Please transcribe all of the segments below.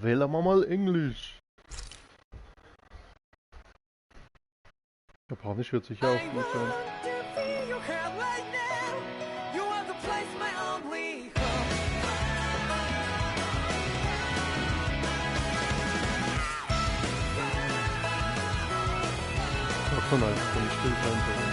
wählen wir mal Englisch. Japanisch wird sicher auch gut sein. Davon einfach nicht still sein sollen.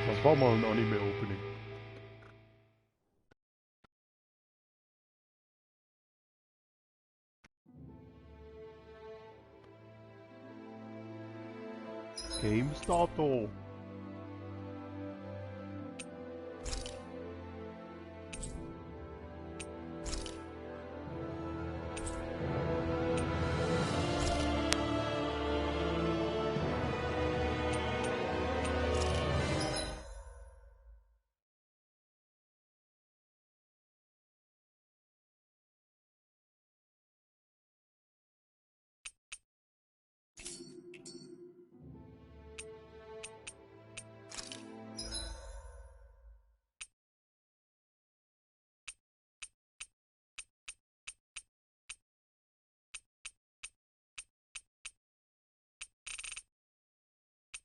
Das war mal ein Anime-Opening. Game Starter.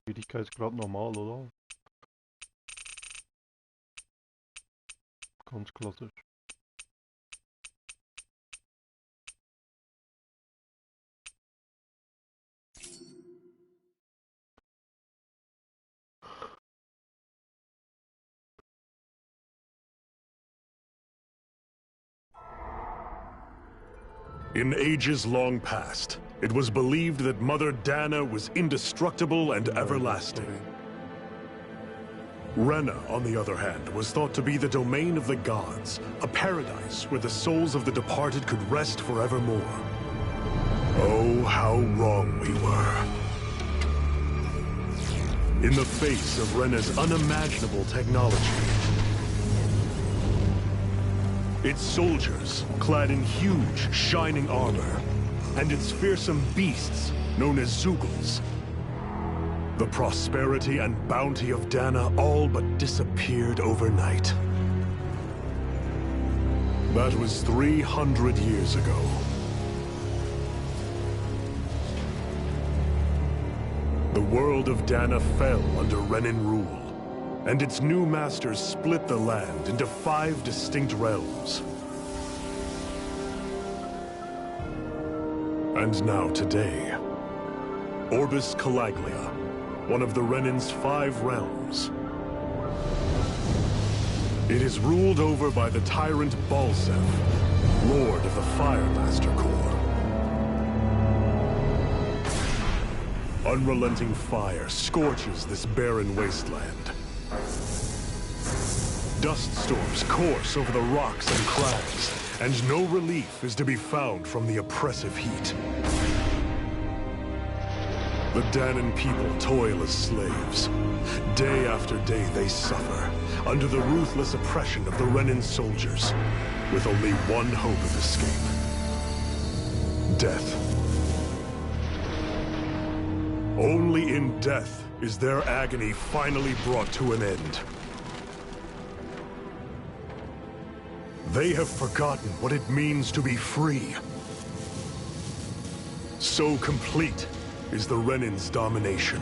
Schwierigkeitsgrad normal, oder? Ganz klassisch. In ages long past, it was believed that Mother Dana was indestructible and everlasting. Rena, on the other hand, was thought to be the domain of the gods, a paradise where the souls of the departed could rest forevermore. Oh, how wrong we were. In the face of Rena's unimaginable technology, its soldiers, clad in huge, shining armor, and its fearsome beasts, known as Zeugles. The prosperity and bounty of Dana all but disappeared overnight. That was 300 years ago. The world of Dana fell under Renan rule, and its new masters split the land into 5 distinct realms. And now today, Orbis Calaglia, one of the Renan's 5 realms. It is ruled over by the tyrant Balsef, Lord of the Firemaster Corps. Unrelenting fire scorches this barren wasteland. Dust storms course over the rocks and crags, and no relief is to be found from the oppressive heat. The Danan people toil as slaves. Day after day they suffer, under the ruthless oppression of the Renan soldiers, with only one hope of escape. Death. Only in death is their agony finally brought to an end. They have forgotten what it means to be free. So complete is the Renan's domination.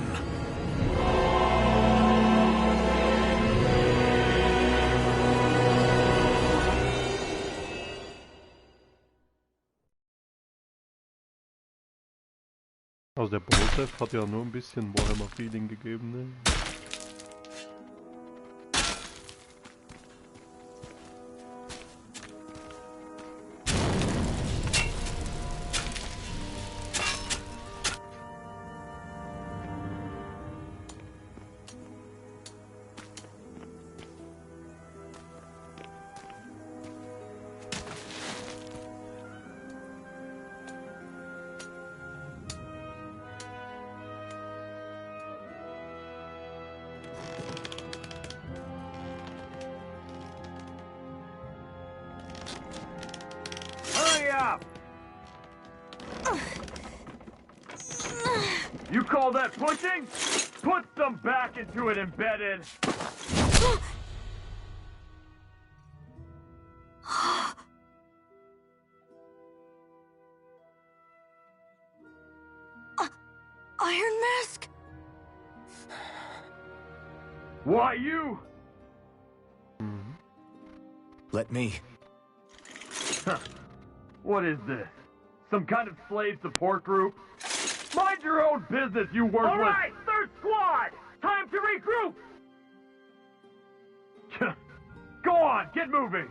Also der Brosef hat ja nur ein bisschen Warhammer-Feeling gegeben, ne? You call that pushing? Put some back into it, embedded. Iron Mask? Why you? Let me. Huh. What is this? Some kind of slave support group? Mind your own business, you worthless... All right, third squad! Time to regroup! Go on, get moving!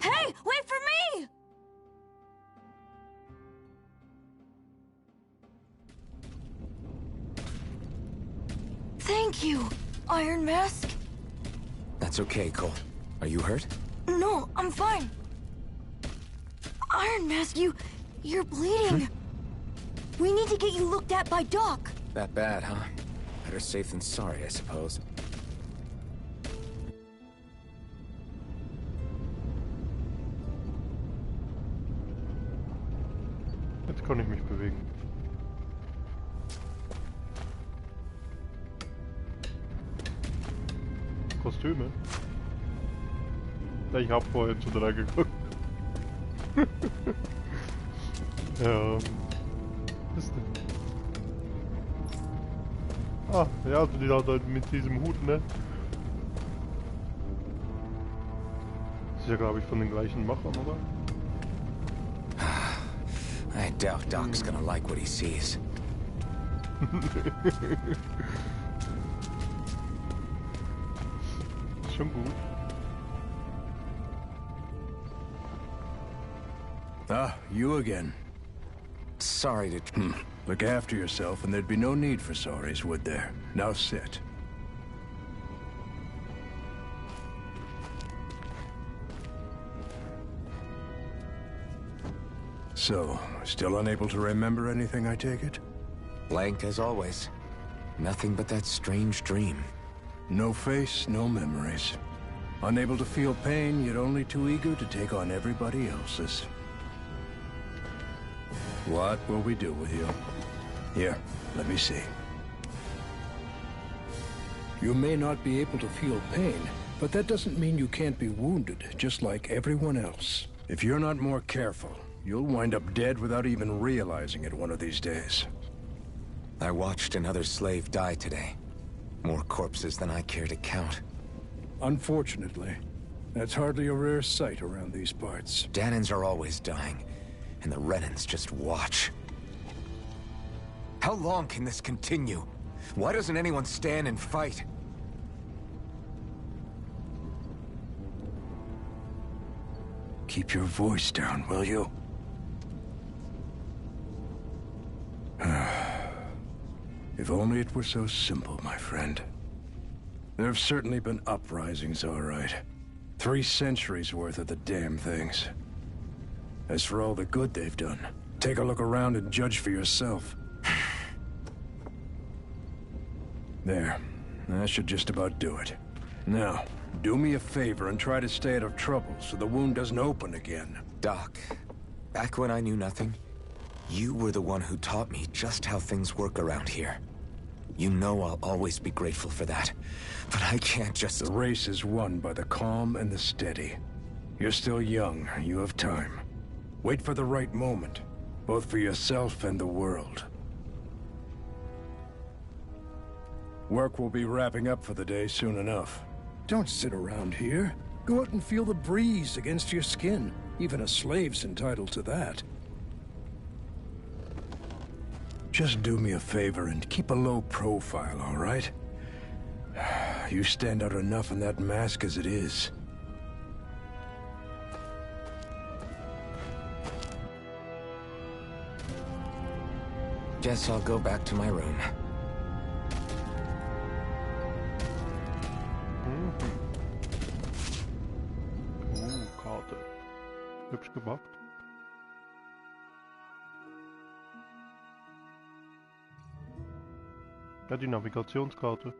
Hey, wait for me! Thank you, Iron Mask. That's okay, Cole. Are you hurt? No, I'm fine. Iron Mask, you're bleeding. We need to get you looked at by Doc. That bad, huh? Better safe than sorry, I suppose. Jetzt kann ich mich bewegen. Kostüme? Ich hab vorhin schon da geguckt. Ja. Was ist denn? Ah, ja, also die da mit diesem Hut, ne? Das ist ja, glaube ich, von den gleichen Machern, oder? I doubt Doc's gonna like what he sees. Schon gut. Ah, you again. Sorry to... Look after yourself and there'd be no need for sorries, would there? Now sit. So, still unable to remember anything, I take it? Blank as always. Nothing but that strange dream. No face, no memories. Unable to feel pain, yet only too eager to take on everybody else's. What will we do with you? Here, let me see. You may not be able to feel pain, but that doesn't mean you can't be wounded, just like everyone else. If you're not more careful, you'll wind up dead without even realizing it one of these days. I watched another slave die today. More corpses than I care to count. Unfortunately, that's hardly a rare sight around these parts. Danans are always dying, and the Renans just watch. How long can this continue? Why doesn't anyone stand and fight? Keep your voice down, will you? If only it were so simple, my friend. There have certainly been uprisings, all right. 3 centuries worth of the damn things. As for all the good they've done, take a look around and judge for yourself. There. That should just about do it. Now, do me a favor and try to stay out of trouble so the wound doesn't open again. Doc, back when I knew nothing, you were the one who taught me just how things work around here. You know I'll always be grateful for that. But I can't just... The race is won by the calm and the steady. You're still young. You have time. Wait for the right moment, both for yourself and the world. Work will be wrapping up for the day soon enough. Don't sit around here. Go out and feel the breeze against your skin. Even a slave's entitled to that. Just do me a favor and keep a low profile, all right? You stand out enough in that mask as it is. Guess I'll go back to my room. Karte. Hübsch gemacht. Ja, die Navigationskarte.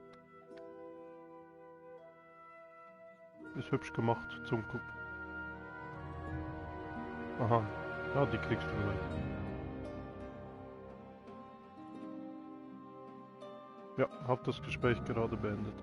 Ist hübsch gemacht zum Gucken. Aha. Ja, die kriegst du gleich. Ja, hab das Gespräch gerade beendet.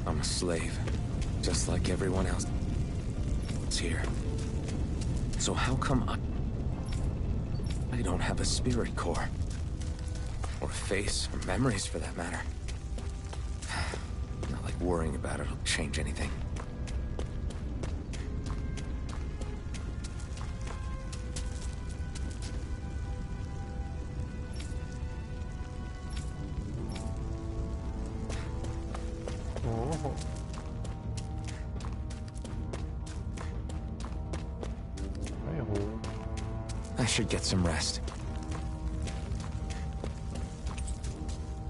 I'm a slave, just like everyone else here. So how come I don't have a spirit core? Or a face, or memories for that matter? Not like worrying about it'll change anything. I should get some rest.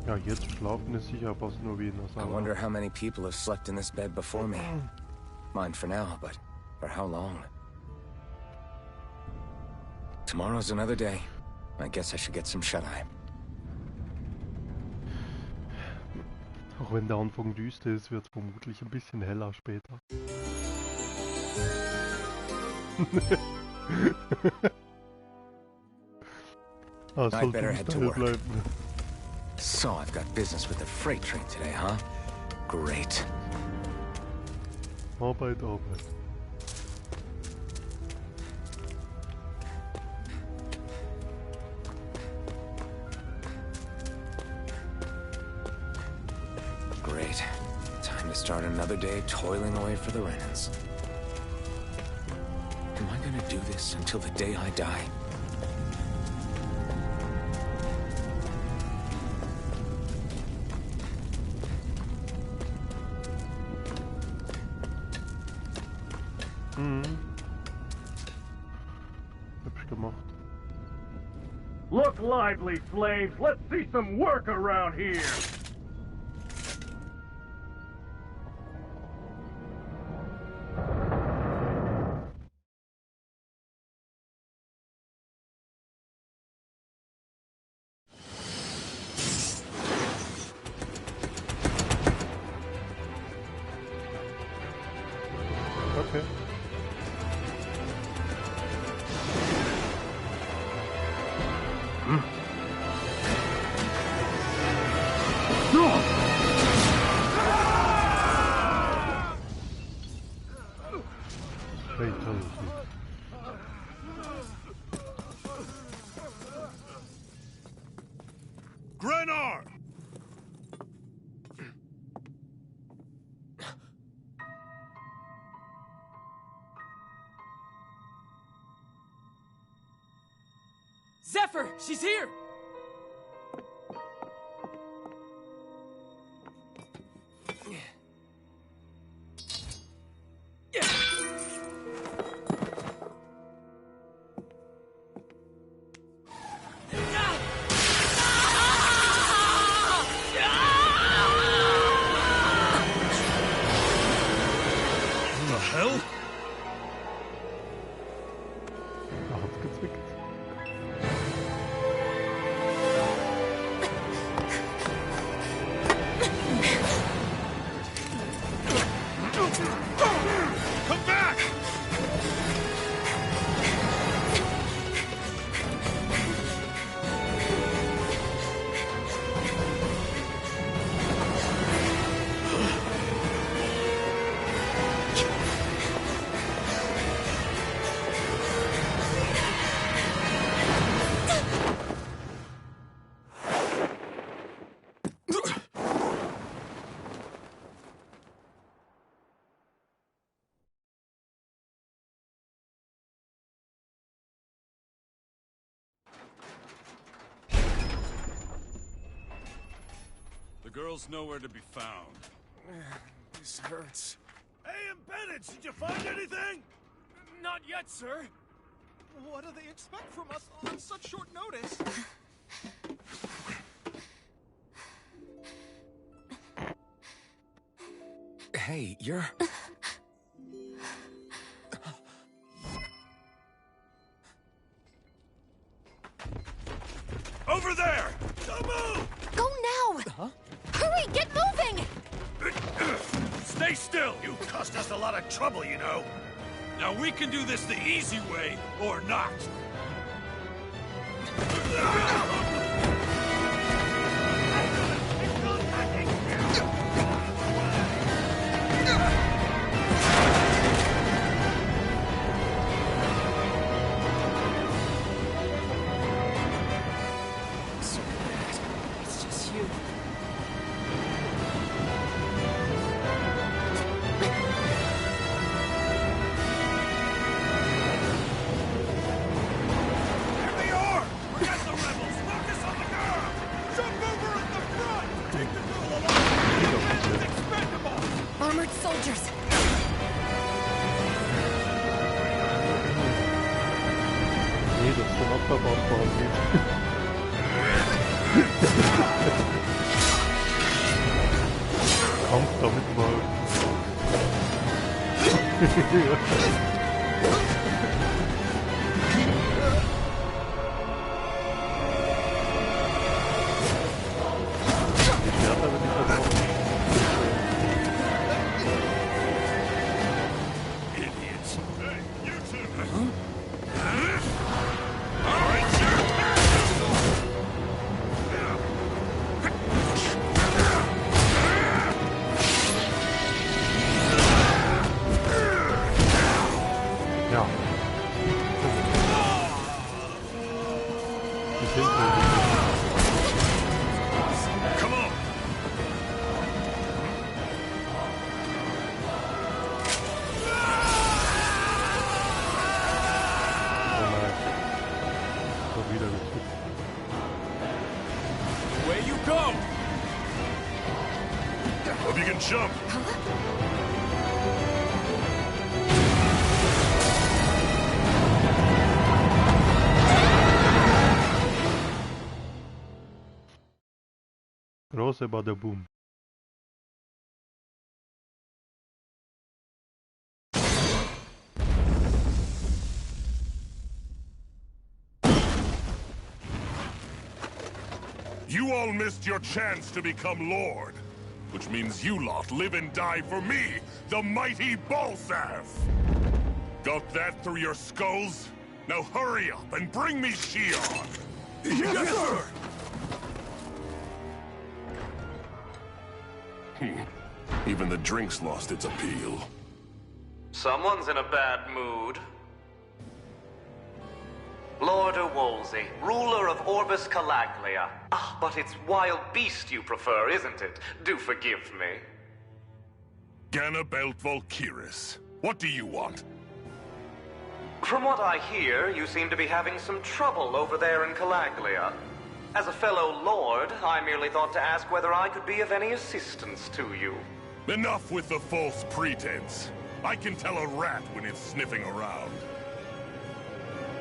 Ja, jetzt schlafen ist sicher fast nur wie in der I Sauna. wonder how many people have slept in this bed before me. Mine for now, but for how long? Tomorrow's another day. I guess I should get some shut-eye. Auch wenn der Anfang düster ist, wird es vermutlich ein bisschen heller später. I'd better head to work. So I've got business with the freight train today, huh? Great. Arbeit, Arbeit. Great. Time to start another day toiling away for the Renans. Am I gonna do this until the day I die? Hübsch gemacht. Look lively, slaves! Let's see some work around here! Okay. Fatality. Grenar! Zephyr, she's here! still? Er hat's gezwickt. Come back! The girl's nowhere to be found. This hurts. Hey, Bennett, did you find anything? Not yet, sir. What do they expect from us on such short notice? Hey, you're... Over there! Don't move! Go now! Huh? Hurry, get moving! Stay still! You've caused us a lot of trouble, you know. Now we can do this the easy way, or not. It's just you. Here they are! Forget the rebels! Focus on the girl! Jump over at the front! Take the girl along! The man is expendable! Armored soldiers! Nee, das ist ein Abwehrbaum geht. Kampf damit mal. Die Schwerter will ich verbrauchen. Idiots! Hey, you two! All right, sir! Ja. Die sind wohl. Come on! Oh nein. Schon wieder gekriegt. Away you go! Hope you can jump! Große Badaboom. You all missed your chance to become Lord. Which means you lot live and die for me, the mighty Balsav! Got that through your skulls? Now hurry up and bring me Shion! Yes, sir! Even the drink's lost its appeal. Someone's in a bad mood. Lord Wolsey, ruler of Orbis Calaglia. Ah, but it's wild beast you prefer, isn't it? Do forgive me. Ganabelt Valkyris, what do you want? From what I hear, you seem to be having some trouble over there in Calaglia. As a fellow lord, I merely thought to ask whether I could be of any assistance to you. Enough with the false pretense. I can tell a rat when it's sniffing around.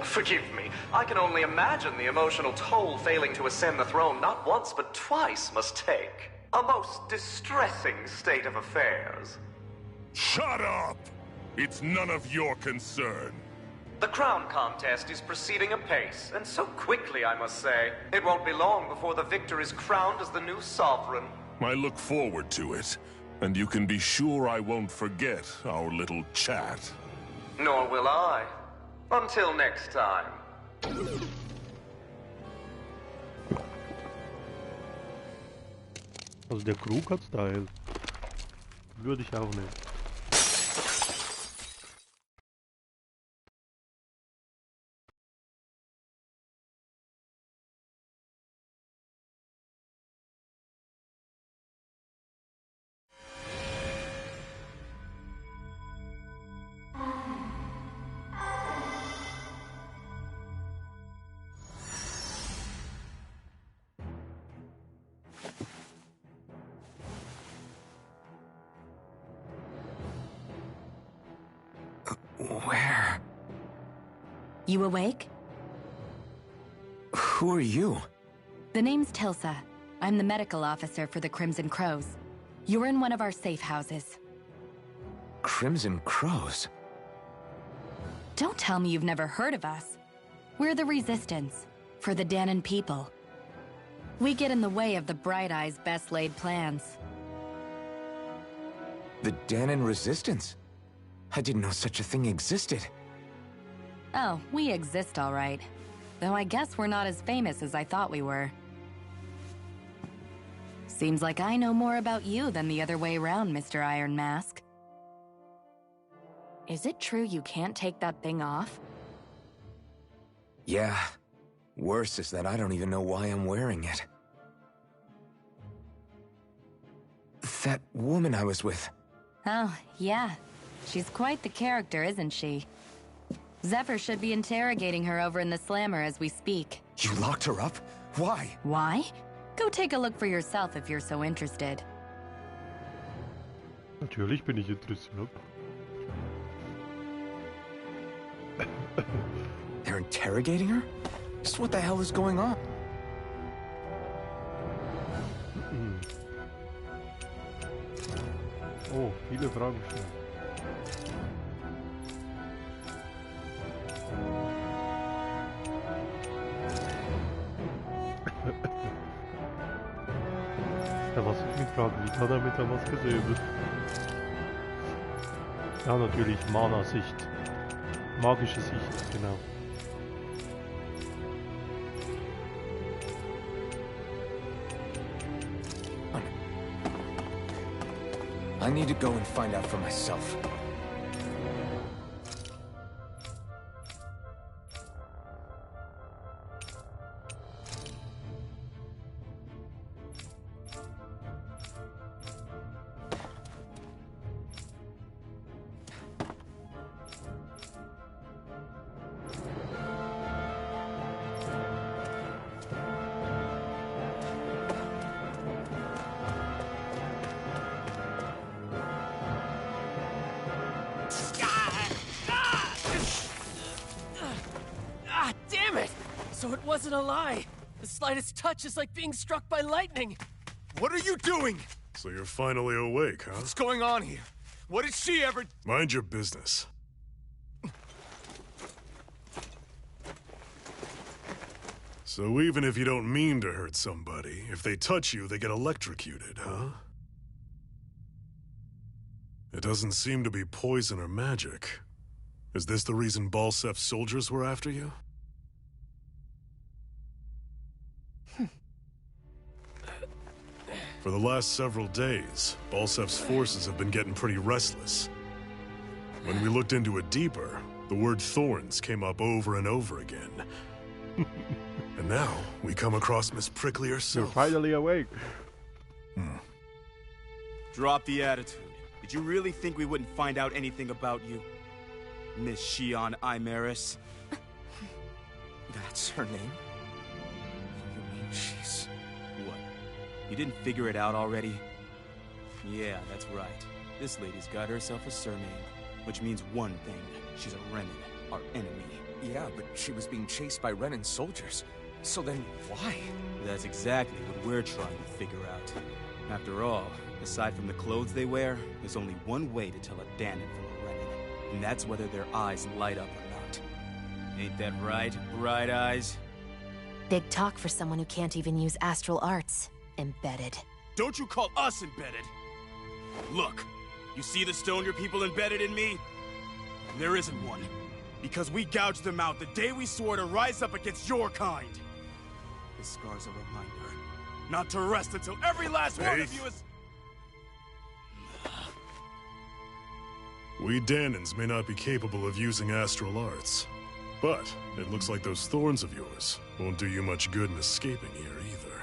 Forgive me, I can only imagine the emotional toll failing to ascend the throne not once but twice must take. A most distressing state of affairs. Shut up! It's none of your concern. The crown contest is proceeding apace, and so quickly, I must say. It won't be long before the victor is crowned as the new sovereign. I look forward to it, and you can be sure I won't forget our little chat. Nor will I. Until next time. Also der Krug hat Style. Würde ich auch nehmen. Where? You awake? Who are you? The name's Tilsa. I'm the medical officer for the Crimson Crows. You're in one of our safe houses. Crimson Crows? Don't tell me you've never heard of us. We're the Resistance, for the Dahnan people. We get in the way of the Bright Eyes' best-laid plans. The Dahnan Resistance? I didn't know such a thing existed. Oh, we exist all right. Though I guess we're not as famous as I thought we were. Seems like I know more about you than the other way around, Mr. Iron Mask. Is it true you can't take that thing off? Yeah. Worse is that I don't even know why I'm wearing it. That woman I was with. Oh, yeah. She's quite the character, isn't she? Zephyr should be interrogating her over in the Slammer as we speak. You locked her up? Why? Why? Go take a look for yourself if you're so interested. Natürlich bin ich interessiert. They're interrogating her? Just what the hell is going on? Oh, viele Fragen stellen. Ja, was ich mich frage, wie kann er mit der Maske sehen? Ja, natürlich, Mana-Sicht. Magische Sicht, genau. I need to go and find out for myself. So it wasn't a lie. The slightest touch is like being struck by lightning. What are you doing? So you're finally awake, huh? What's going on here? What did she ever... Mind your business. So even if you don't mean to hurt somebody, if they touch you, they get electrocuted, huh? It doesn't seem to be poison or magic. Is this the reason Balsef's soldiers were after you? For the last several days, Balsef's forces have been getting pretty restless. When we looked into it deeper, the word thorns came up over and over again. And now, we come across Miss Prickly herself. You're finally awake. Drop the attitude. Did you really think we wouldn't find out anything about you? Miss Shion Imaris? That's her name? You mean she's... what? You didn't figure it out already? Yeah, that's right. This lady's got herself a surname, which means one thing. She's a Renan, our enemy. Yeah, but she was being chased by Renan soldiers. So then, why? That's exactly what we're trying to figure out. After all, aside from the clothes they wear, there's only one way to tell a Dahnan from a Renan. And that's whether their eyes light up or not. Ain't that right, Bright Eyes? Big talk for someone who can't even use astral arts. Embedded. Don't you call us embedded! Look, you see the stone your people embedded in me? There isn't one. Because we gouged them out the day we swore to rise up against your kind. This scar's a reminder not to rest until every last one of you is... We Danans may not be capable of using astral arts, but it looks like those thorns of yours won't do you much good in escaping here either.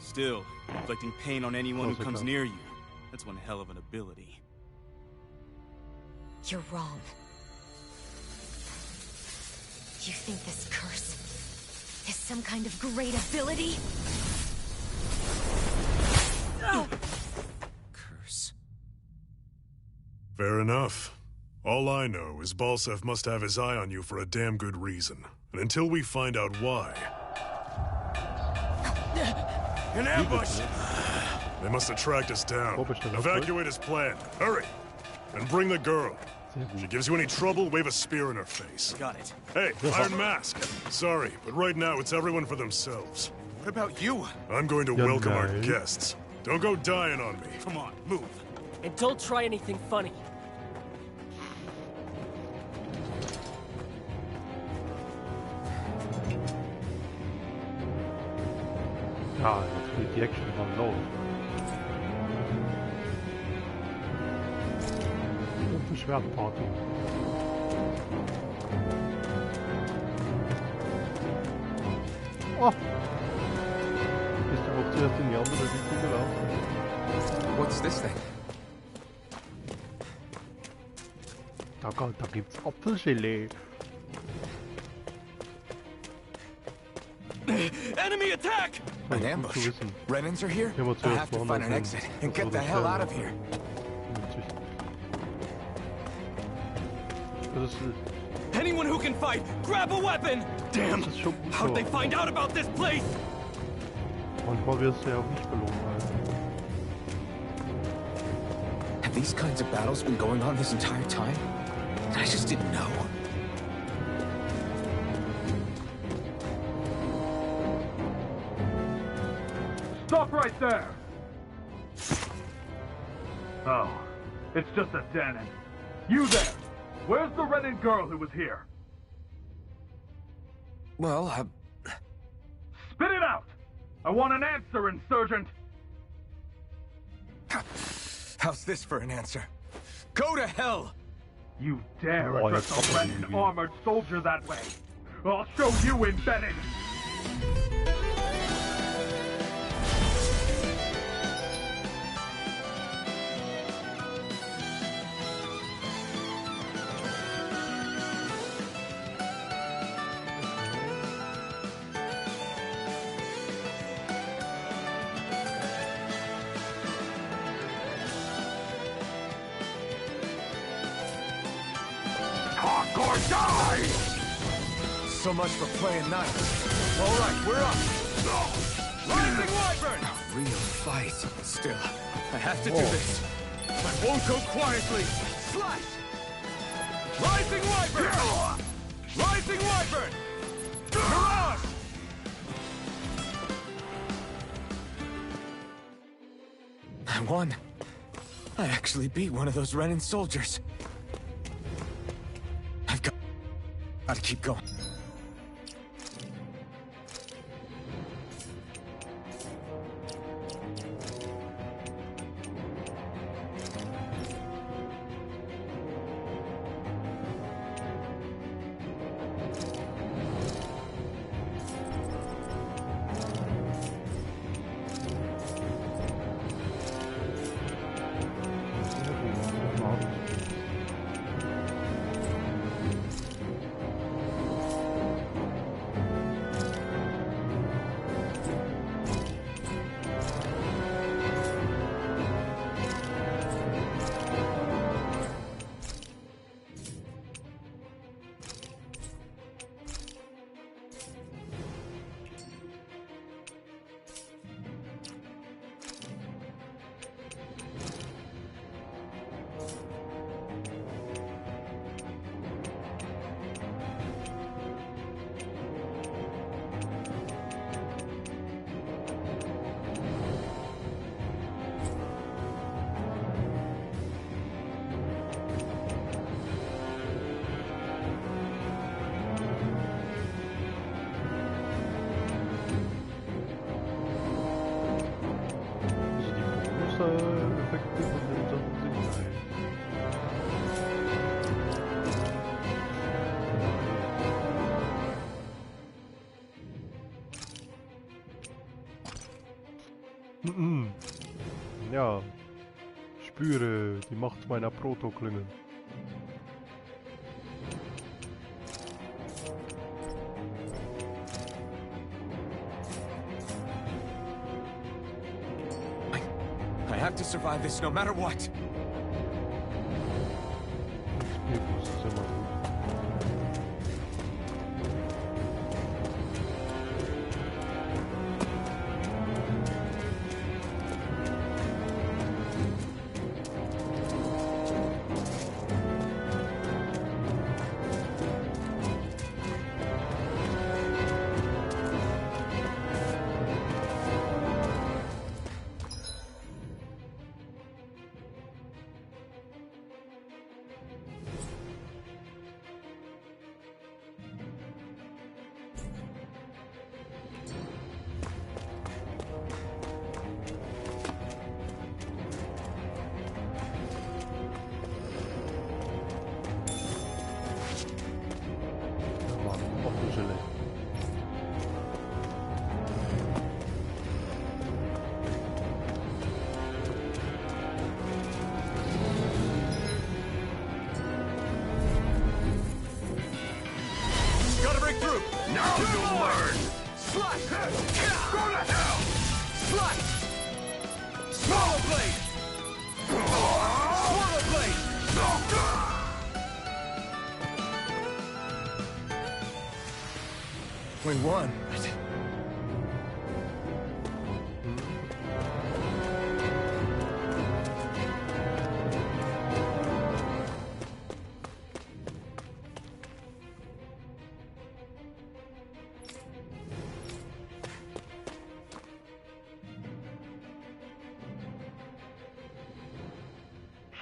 Still, inflicting pain on anyone who comes near you. That's one hell of an ability. You're wrong. You think this curse is some kind of great ability? Oh! Curse. Fair enough. All I know is Balsef must have his eye on you for a damn good reason. And until we find out why... An ambush! They must have tracked us down. Evacuate as planned. Hurry! And bring the girl. If she gives you any trouble, wave a spear in her face. Got it. Hey, Iron Mask! Sorry, but right now it's everyone for themselves. What about you? I'm going to welcome our guests. Don't go dying on me. Come on, move. And don't try anything funny. Ja, jetzt geht die Action dann los. Und eine Schwertparty. Oh! Bist du auch zuerst in die andere Richtung gelaufen? What's this thing? Da gibt's Apfelgelee. Enemy attack! An ambush. Renans are here? I have to find an exit and get the hell out of here. Anyone who can fight, grab a weapon! Damn! How'd they find out about this place? Manchmal wirst du ja auch nicht belohnt. Have these kinds of battles been going on this entire time? I just didn't know. Stop right there! Oh, it's just a Danan. You there! Where's the Renan girl who was here? Well, Spit it out! I want an answer, Insurgent! How's this for an answer? Go to hell! You dare address a Renan armored soldier that way! I'll show you embedded! Or die! So much for playing nice. All right, we're up. Rising Wyvern! A real fight. Still, I have to do this. I won't go quietly. Slash! Rising Wyvern! Rising Wyvern! Mirage! I won. I actually beat one of those Renan soldiers. I've got to keep going. Ja, spüre die Macht meiner Protoklingen. I have to survive this no matter what. Speedboost ist immer gut. Gotta break through! Now you'll learn! Slice! Go to hell! Slice! Swallow blade! Swallow blade! We won.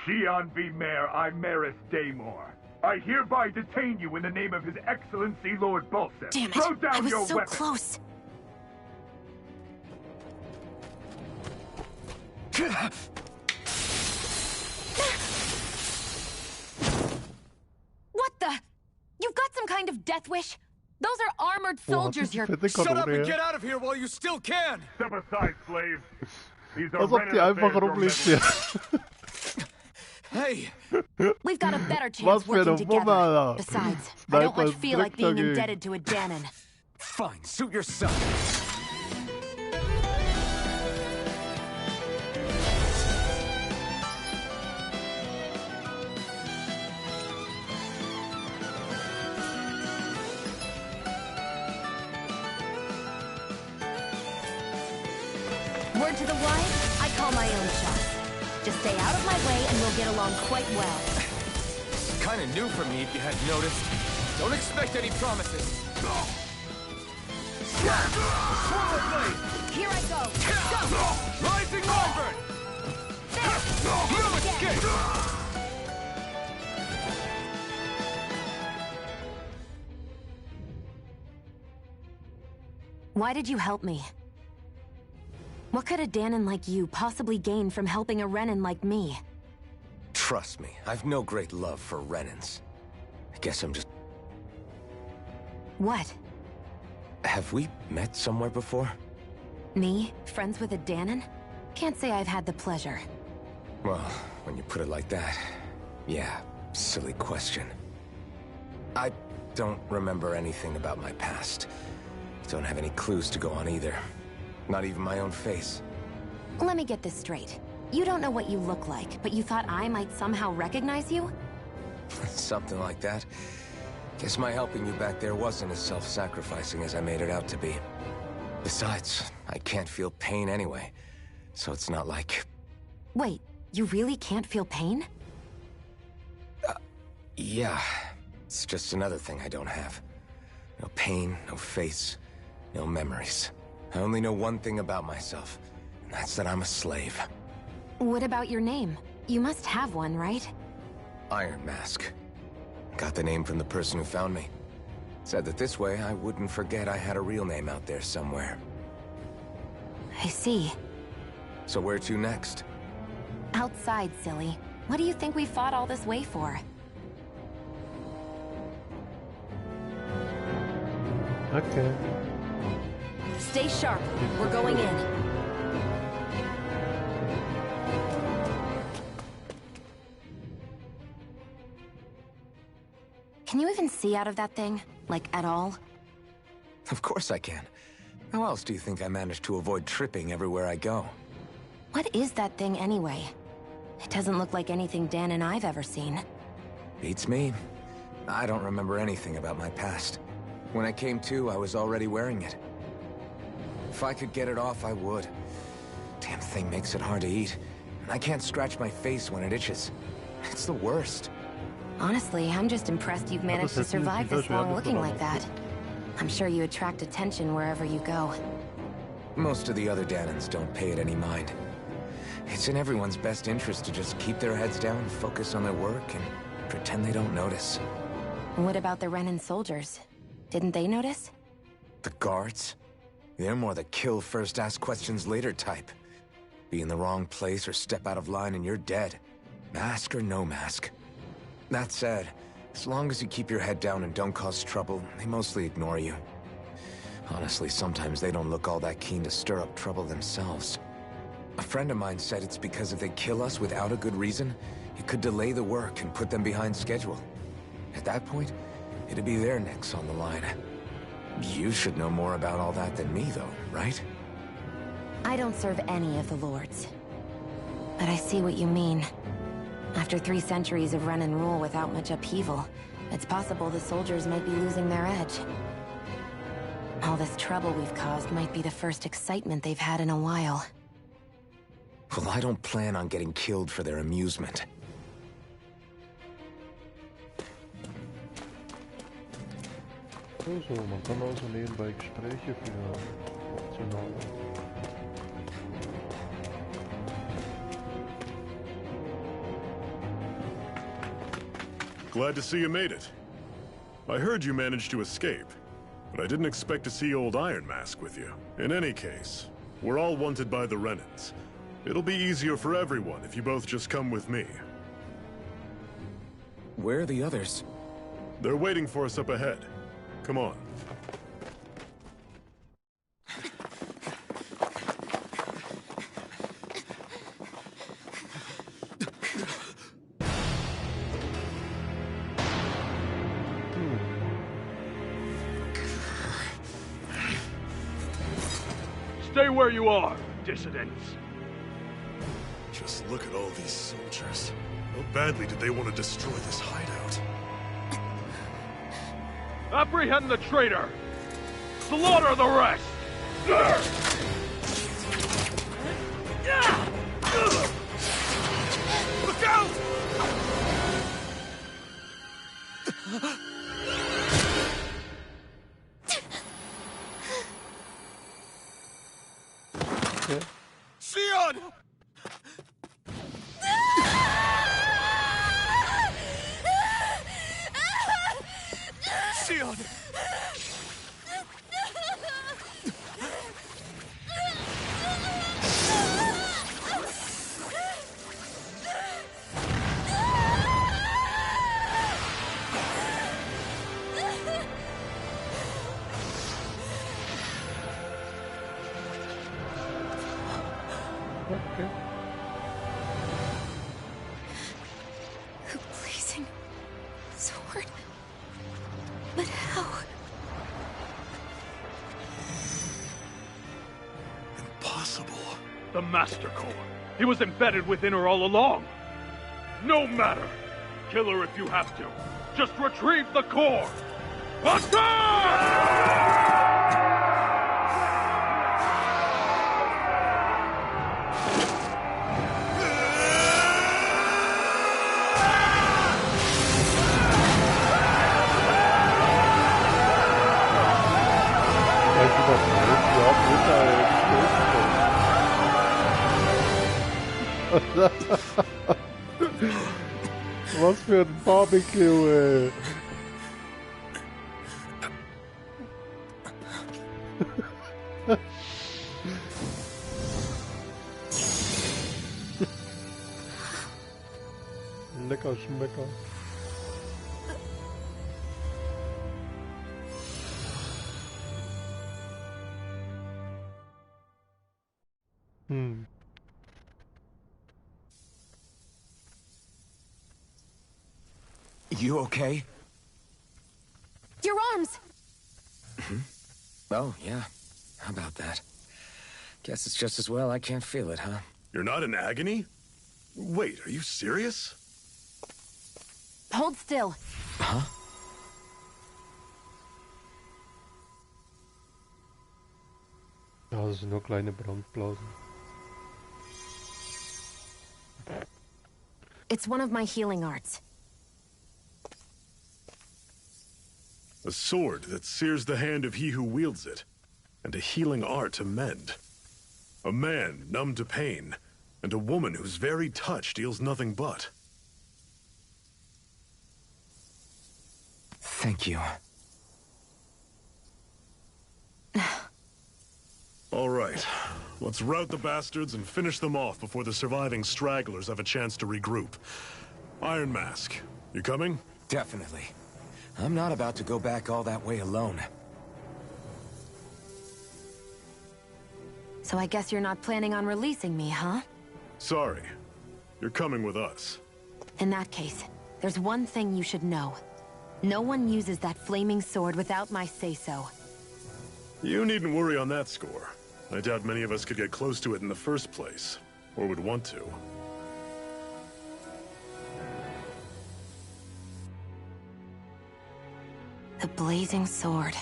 Xi'an V. Mayor Imaris Daymore. I hereby detain you in the name of His Excellency Lord Bulseth. Damn it! Throw down I was your so weapon. close. What the? You've got some kind of death wish? Those are armored soldiers you're... Shut up and get out of here while you still can! Step aside, slave. These are Als ob die einfach rumliegt hier. Hey! We've got a better chance Was für working eine together. Wumme, Alter. Besides, I don't Sniper much feel like being direkt dagegen. indebted to a Danon. Fine, suit yourself. Word to the wise, I call my own shots. Just stay out of my way and we'll get along quite well. Kinda new for me if you hadn't noticed. Don't expect any promises. Swallow blade! Here I go. Go! Rising Wyvern! There! No escape! Why did you help me? What could a Danon like you possibly gain from helping a Renan like me? Trust me, I've no great love for Renans. I guess I'm just... What? Have we met somewhere before? Me? Friends with a Danon? Can't say I've had the pleasure. Well, when you put it like that, yeah, silly question. I don't remember anything about my past. Don't have any clues to go on either. Not even my own face. Let me get this straight. You don't know what you look like, but you thought I might somehow recognize you? Something like that. Guess my helping you back there wasn't as self-sacrificing as I made it out to be. Besides, I can't feel pain anyway, so it's not like... Wait, you really can't feel pain? Yeah. It's just another thing I don't have. No pain, no face, no memories. I only know one thing about myself, and that's that I'm a slave. What about your name? You must have one, right? Iron Mask. Got the name from the person who found me. Said that this way I wouldn't forget I had a real name out there somewhere. I see. So where to next? Outside, silly. What do you think we fought all this way for? Okay. Stay sharp. We're going in. Can you even see out of that thing? Like, at all? Of course I can. How else do you think I managed to avoid tripping everywhere I go? What is that thing anyway? It doesn't look like anything Dan and I've ever seen. Beats me. I don't remember anything about my past. When I came to, I was already wearing it. If I could get it off, I would. Damn thing makes it hard to eat. And I can't scratch my face when it itches. It's the worst. Honestly, I'm just impressed you've managed to survive this long looking like that. I'm sure you attract attention wherever you go. Most of the other Danans don't pay it any mind. It's in everyone's best interest to just keep their heads down, focus on their work, and pretend they don't notice. What about the Renan soldiers? Didn't they notice? The guards? They're more the kill first, ask questions later type. Be in the wrong place or step out of line and you're dead. Mask or no mask. That said, as long as you keep your head down and don't cause trouble, they mostly ignore you. Honestly, sometimes they don't look all that keen to stir up trouble themselves. A friend of mine said it's because if they kill us without a good reason, it could delay the work and put them behind schedule. At that point, it'd be their necks on the line. You should know more about all that than me, though, right? I don't serve any of the lords. But I see what you mean. After 3 centuries of Renan rule without much upheaval, it's possible the soldiers might be losing their edge. All this trouble we've caused might be the first excitement they've had in a while. Well, I don't plan on getting killed for their amusement. Also, man kann also nebenbei Gespräche führen. Optional. Glad to see you made it. I heard you managed to escape, but I didn't expect to see old Iron Mask with you. In any case, we're all wanted by the Renans. It'll be easier for everyone if you both just come with me. Where are the others? They're waiting for us up ahead. Come on. Stay where you are, dissidents. Just look at all these soldiers. How badly did they want to destroy this hideout? Apprehend the traitor! Slaughter the rest! Look out! Sion! Sion! Okay. A blazing sword. But how? Impossible. The Master Core. He was embedded within her all along. No matter. Kill her if you have to. Just retrieve the core. Attack! Was für ein Barbecue, ey. Lecker Schmecker. You okay? Your arms! Oh, yeah. How about that? Guess it's just as well I can't feel it, huh? You're not in agony? Wait, are you serious? Hold still. Huh? Ja, das sind nur kleine Brandblasen. It's one of my healing arts. A sword that sears the hand of he who wields it, and a healing art to mend. A man numb to pain, and a woman whose very touch deals nothing but. Thank you. All right, let's rout the bastards and finish them off before the surviving stragglers have a chance to regroup. Iron Mask, you coming? Definitely. I'm not about to go back all that way alone. So I guess you're not planning on releasing me, huh? Sorry. You're coming with us. In that case, there's one thing you should know. No one uses that flaming sword without my say-so. You needn't worry on that score. I doubt many of us could get close to it in the first place, or would want to. The blazing sword.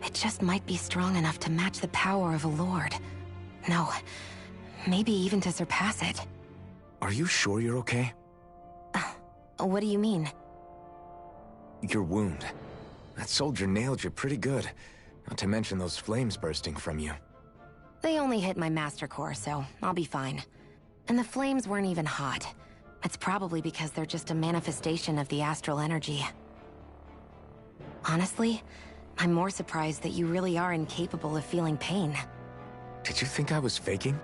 It just might be strong enough to match the power of a lord. No, maybe even to surpass it. Are you sure you're okay? What do you mean? Your wound. That soldier nailed you pretty good. Not to mention those flames bursting from you. They only hit my master core, so I'll be fine. And the flames weren't even hot. It's probably because they're just a manifestation of the astral energy. Honestly, I'm more surprised that you really are incapable of feeling pain. Did you think I was faking?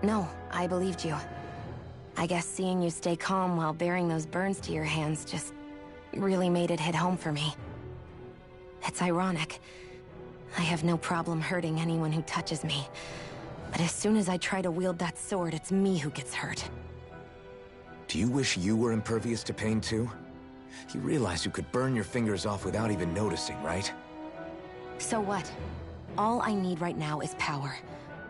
No, I believed you. I guess seeing you stay calm while bearing those burns to your hands just really made it hit home for me. It's ironic. I have no problem hurting anyone who touches me. But as soon as I try to wield that sword, it's me who gets hurt. Do you wish you were impervious to pain too? You realize you could burn your fingers off without even noticing, right? So what? All I need right now is power.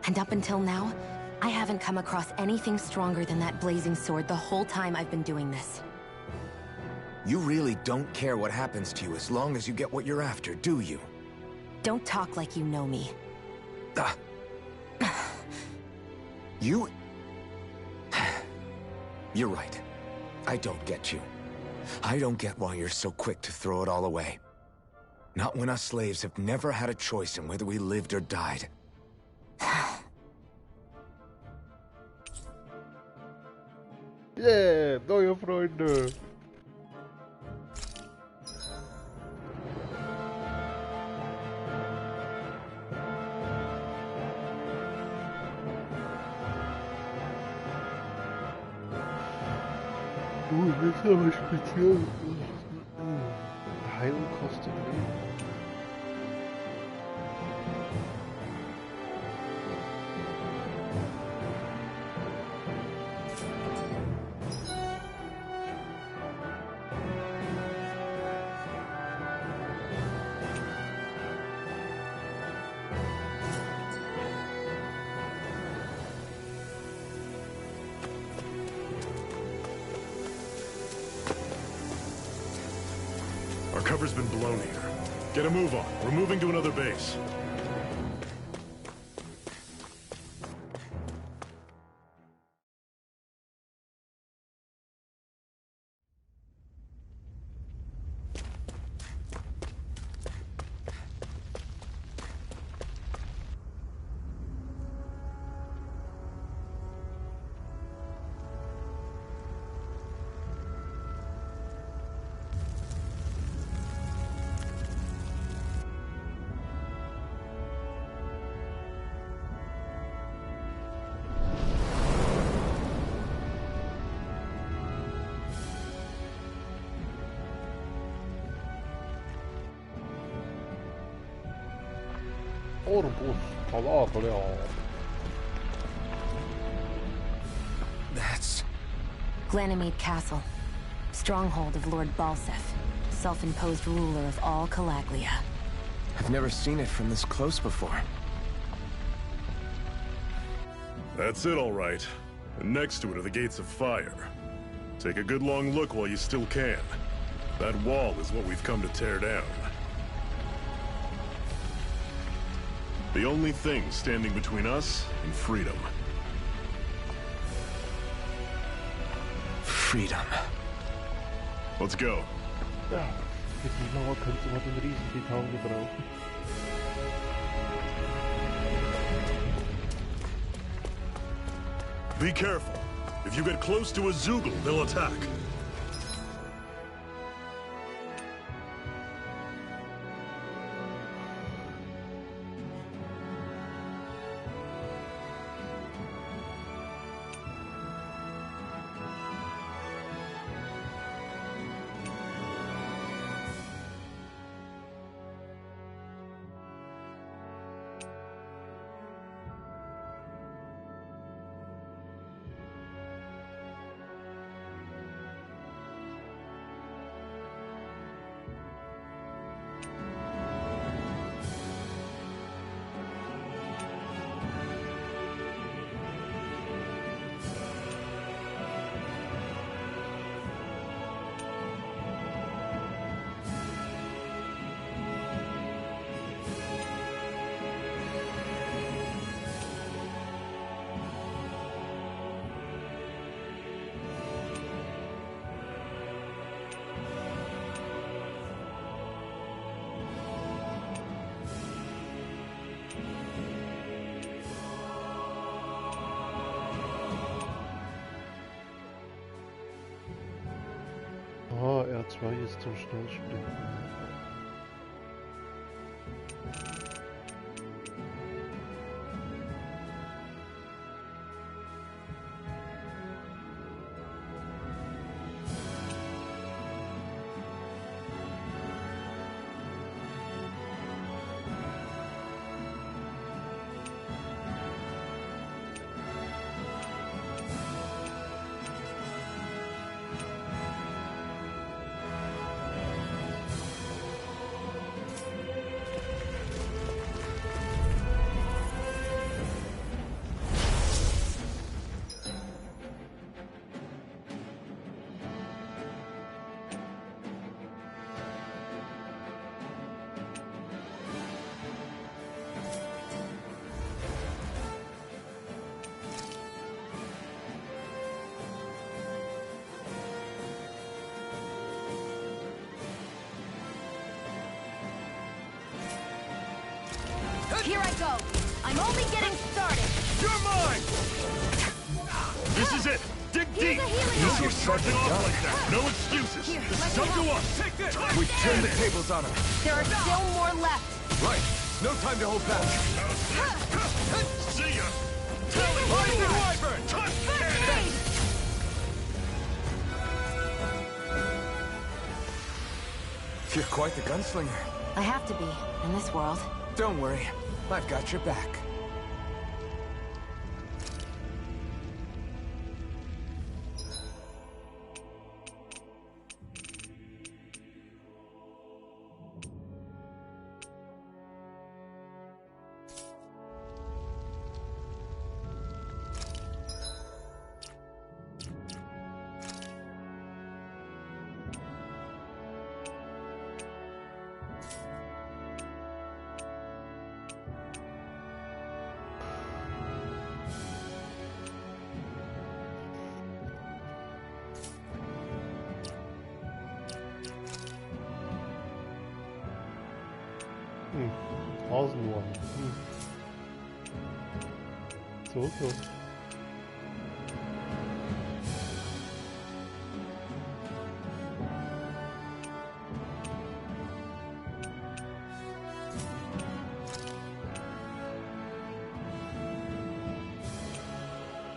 And up until now, I haven't come across anything stronger than that blazing sword the whole time I've been doing this. You really don't care what happens to you as long as you get what you're after, do you? Don't talk like you know me. You... You're right. I don't get you. I don't get why you're so quick to throw it all away. Not when us slaves have never had a choice in whether we lived or died. Yeah, neue Freunde. Das ist aber speziell. Heilung kostet Leben. Our cover's been blown here. Get a move on. We're moving to another base. Orbus Calabria. That's... Glanimede Castle. Stronghold of Lord Balseph. self-imposed ruler of all Calaglia. I've never seen it from this close before. That's it, all right. And next to it are the Gates of Fire. Take a good long look while you still can. That wall is what we've come to tear down. The only thing standing between us and freedom. Freedom. Let's go. Ja, mit die Mauer könnte man den Riesen-Titan gebrauchen. Be careful. If you get close to a Zoogle, they'll attack. Ah, R2 ist zum Schnellsprinten. Here I go. I'm only getting started. You're mine! This is it! Dig deep! No more starting off like that! No excuses! Here, This is let up me to help. us! Take this! We turn the tables on him. There are still more left. Right. No time to hold back. See ya! Poison Wyvern! You're quite the gunslinger. I have to be, in this world. Don't worry. I've got your back. Außenwand. So.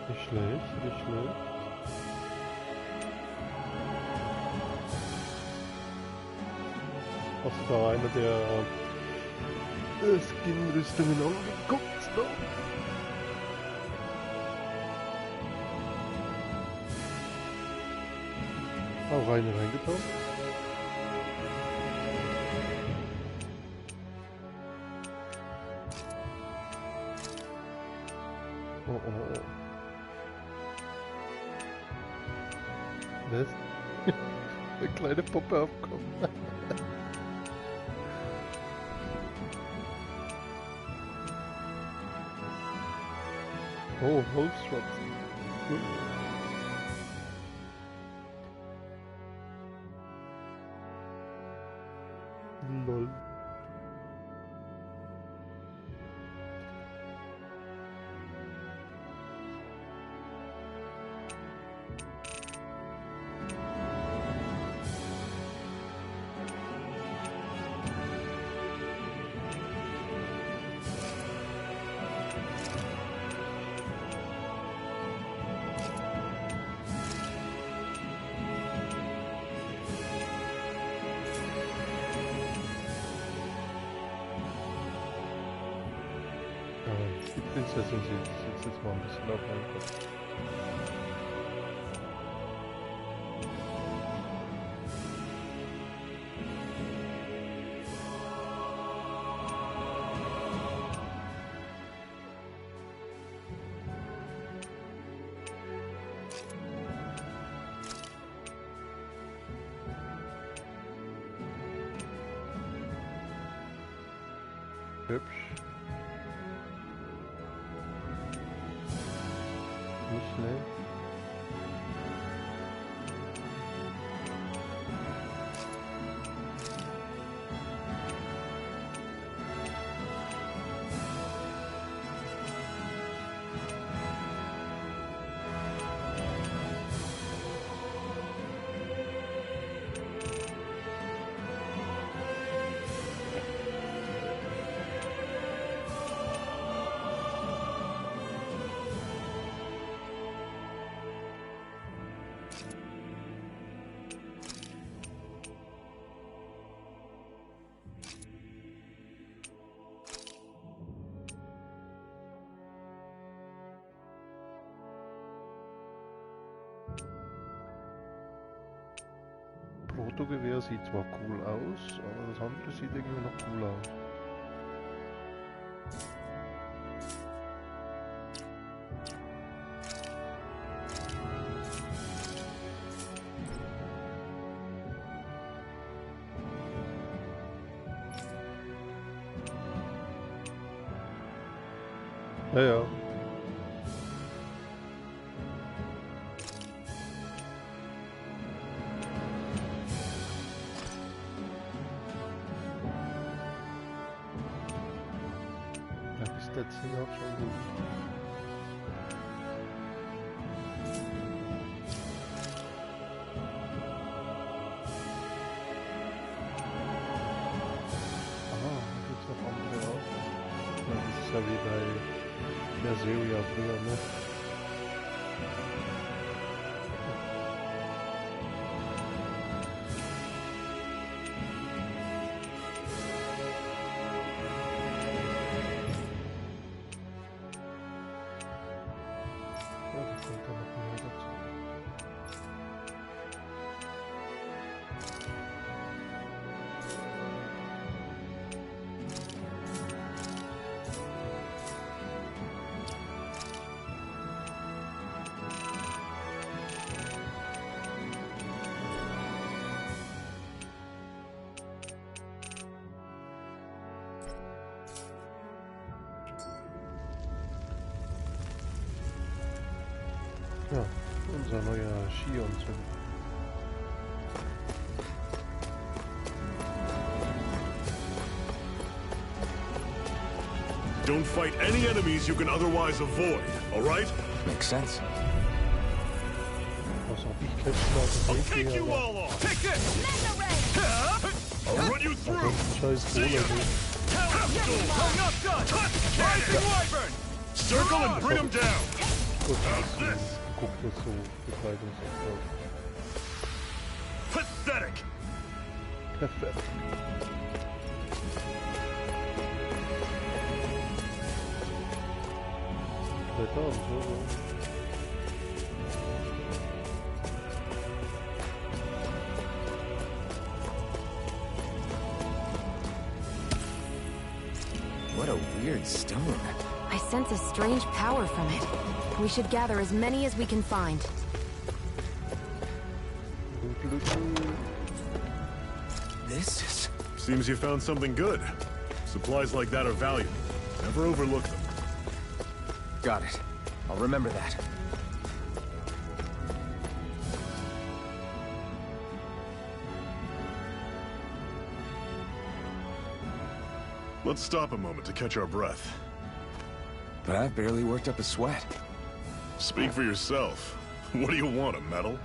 Nicht schlecht, nicht schlecht. Hast du da eine der Skin-Rüstungen angeguckt? No? Auch eine reingetan. oh. Was? Eine kleine Puppe aufkommen. Oh, Wolfsschwanz. Lol. Die Prinzessin sitzt jetzt mal ein bisschen auf meinem Kopf. Hübsch. Nicht schnell. Protogewehr sieht zwar cool aus, aber das andere sieht irgendwie noch cooler aus. Ja, ja. Das sind auch schon gut. Ah, da gibt es noch andere auch. Ja, das ist ja wie bei Berseria früher, ne? Ja, unser neuer Skianzug. Don't fight any enemies you can otherwise avoid, all right? Makes sense. Was hab ich letztes Mal I'll take you all off. Take this. I'll run you through. See ya. Hung up guns! Rising Wyvern! Circle and bring them down. How's this? Guckt das so Bekleidungsaufbau. Pathetic. Perfekt. Weiter und so. What a weird stone. I sense a strange power from it. We should gather as many as we can find. This is... Seems you found something good. Supplies like that are valuable. Never overlook them. Got it. I'll remember that. Let's stop a moment to catch our breath. But I've barely worked up a sweat. Speak for yourself. What do you want, a medal?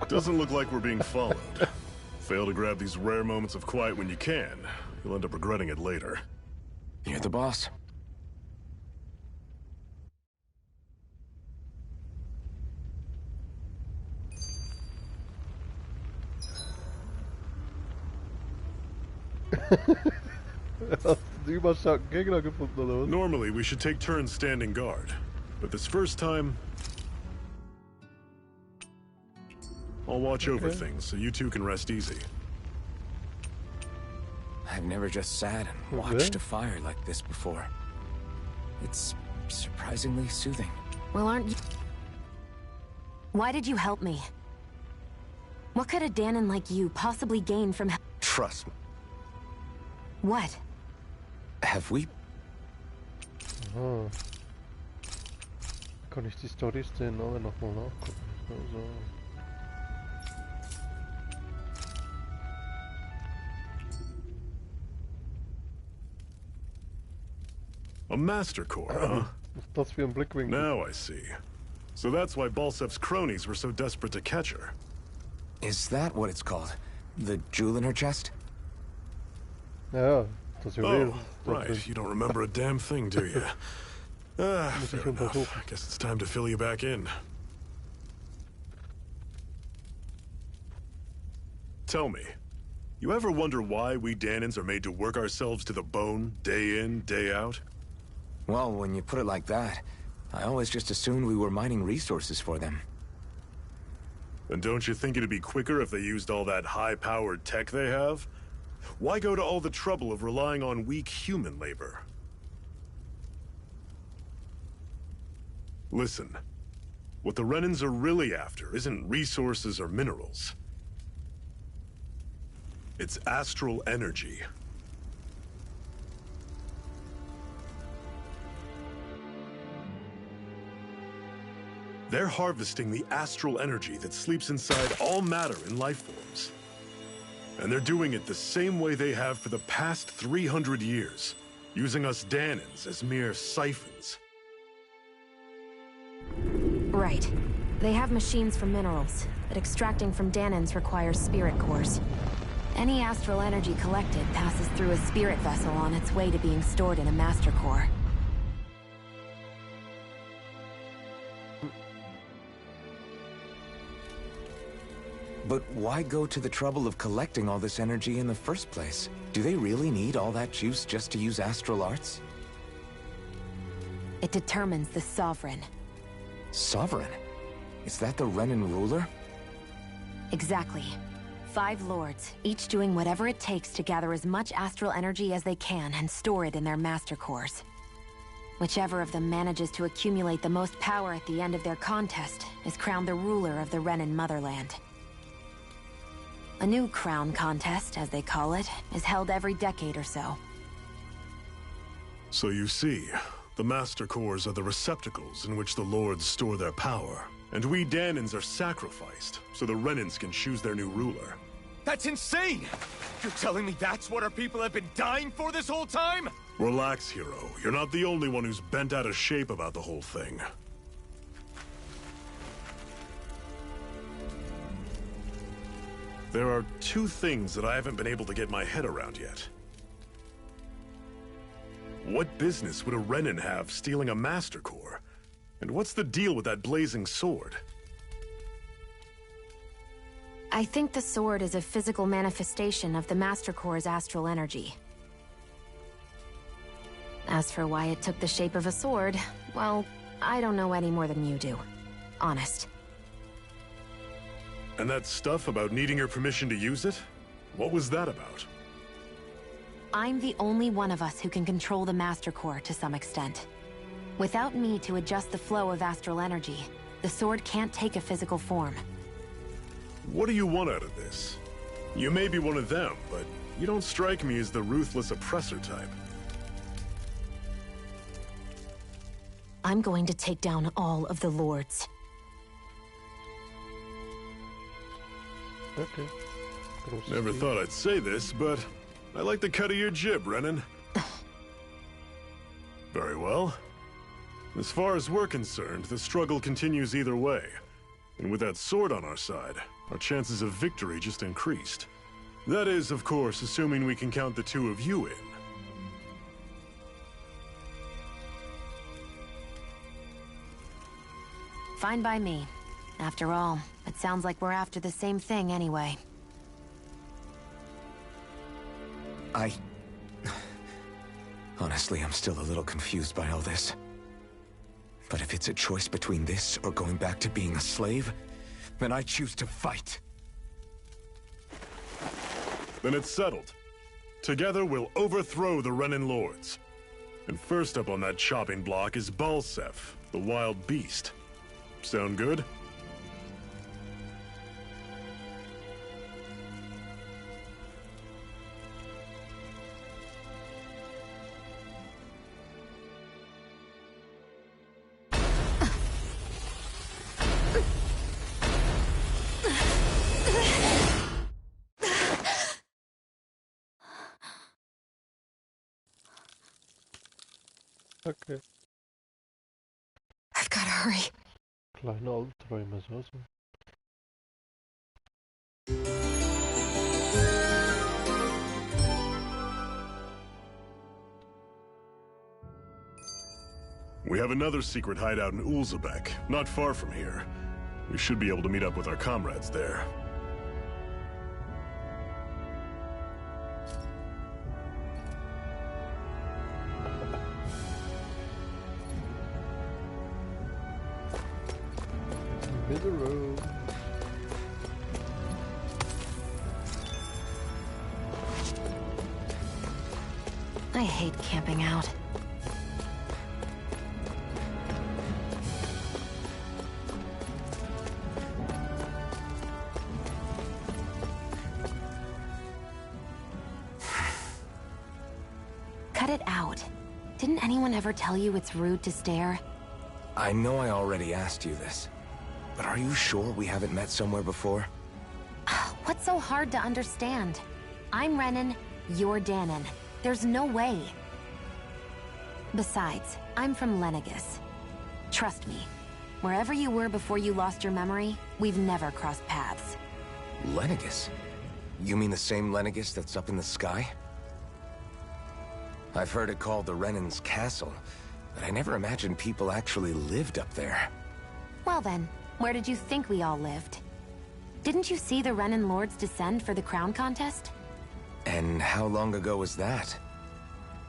Doesn't look like we're being followed. Fail to grab these rare moments of quiet when you can. You'll end up regretting it later. You're the boss. Normally, we should take turns standing guard. But this first time... I'll watch over things, so you two can rest easy. I've never just sat and watched a fire like this before. It's surprisingly soothing. Well, aren't you... Why did you help me? What could a Dahnan like you possibly gain from... Trust me. What? Have we... Aha. Kann ich die Storys denn alle nochmal nachgucken? Also. A Master Core, huh? Das wie ein Blickwinkel. Now I see. So that's why Balsef's cronies were so desperate to catch her. Is that what it's called? The jewel in her chest? Ja, das ist ja real. Right. You don't remember a damn thing, do you? Fair enough. I guess it's time to fill you back in. Tell me, you ever wonder why we Dahnans are made to work ourselves to the bone, day in, day out? Well, when you put it like that, I always just assumed we were mining resources for them. And don't you think it'd be quicker if they used all that high-powered tech they have? Why go to all the trouble of relying on weak human labor? Listen, what the Renans are really after isn't resources or minerals. It's astral energy. They're harvesting the astral energy that sleeps inside all matter in life forms. And they're doing it the same way they have for the past 300 years, using us Dahnans as mere siphons. Right. They have machines for minerals, but extracting from Dahnans requires spirit cores. Any astral energy collected passes through a spirit vessel on its way to being stored in a master core. But why go to the trouble of collecting all this energy in the first place? Do they really need all that juice just to use astral arts? It determines the Sovereign. Sovereign? Is that the Renan ruler? Exactly. 5 lords, each doing whatever it takes to gather as much astral energy as they can and store it in their master cores. Whichever of them manages to accumulate the most power at the end of their contest is crowned the ruler of the Renan motherland. A new crown contest, as they call it, is held every decade or so. So you see, the Master Cores are the receptacles in which the Lords store their power. And we Dahnans are sacrificed, so the Renans can choose their new ruler. That's insane! You're telling me that's what our people have been dying for this whole time? Relax, hero. You're not the only one who's bent out of shape about the whole thing. There are 2 things that I haven't been able to get my head around yet. What business would a Renan have stealing a Master Core? And what's the deal with that blazing sword? I think the sword is a physical manifestation of the Master Core's astral energy. As for why it took the shape of a sword, well, I don't know any more than you do. Honest. And that stuff about needing your permission to use it? What was that about? I'm the only one of us who can control the Master Core to some extent. Without me to adjust the flow of astral energy, the sword can't take a physical form. What do you want out of this? You may be one of them, but you don't strike me as the ruthless oppressor type. I'm going to take down all of the Lords. Okay. Never thought I'd say this, but I like the cut of your jib, Renan. Very well. As far as we're concerned, the struggle continues either way. And with that sword on our side, our chances of victory just increased. That is, of course, assuming we can count the two of you in. Fine by me. After all, it sounds like we're after the same thing anyway. Honestly, I'm still a little confused by all this. But if it's a choice between this or going back to being a slave, then I choose to fight. Then it's settled. Together we'll overthrow the Renan Lords. And first up on that chopping block is Balseph, the wild beast. Sound good? Okay. I've gotta hurry. Kleine Albträume, so. We have another secret hideout in Ulzebek, not far from here. We should be able to meet up with our comrades there. Middle. I hate camping out. Cut it out. Didn't anyone ever tell you it's rude to stare? I know I already asked you this, but are you sure we haven't met somewhere before? What's so hard to understand? I'm Renan, you're Danon. There's no way. Besides, I'm from Lenegis. Trust me, wherever you were before you lost your memory, we've never crossed paths. Lenegis? You mean the same Lenegis that's up in the sky? I've heard it called the Renan's Castle, but I never imagined people actually lived up there. Well then, where did you think we all lived? Didn't you see the Renan Lords descend for the crown contest? And how long ago was that?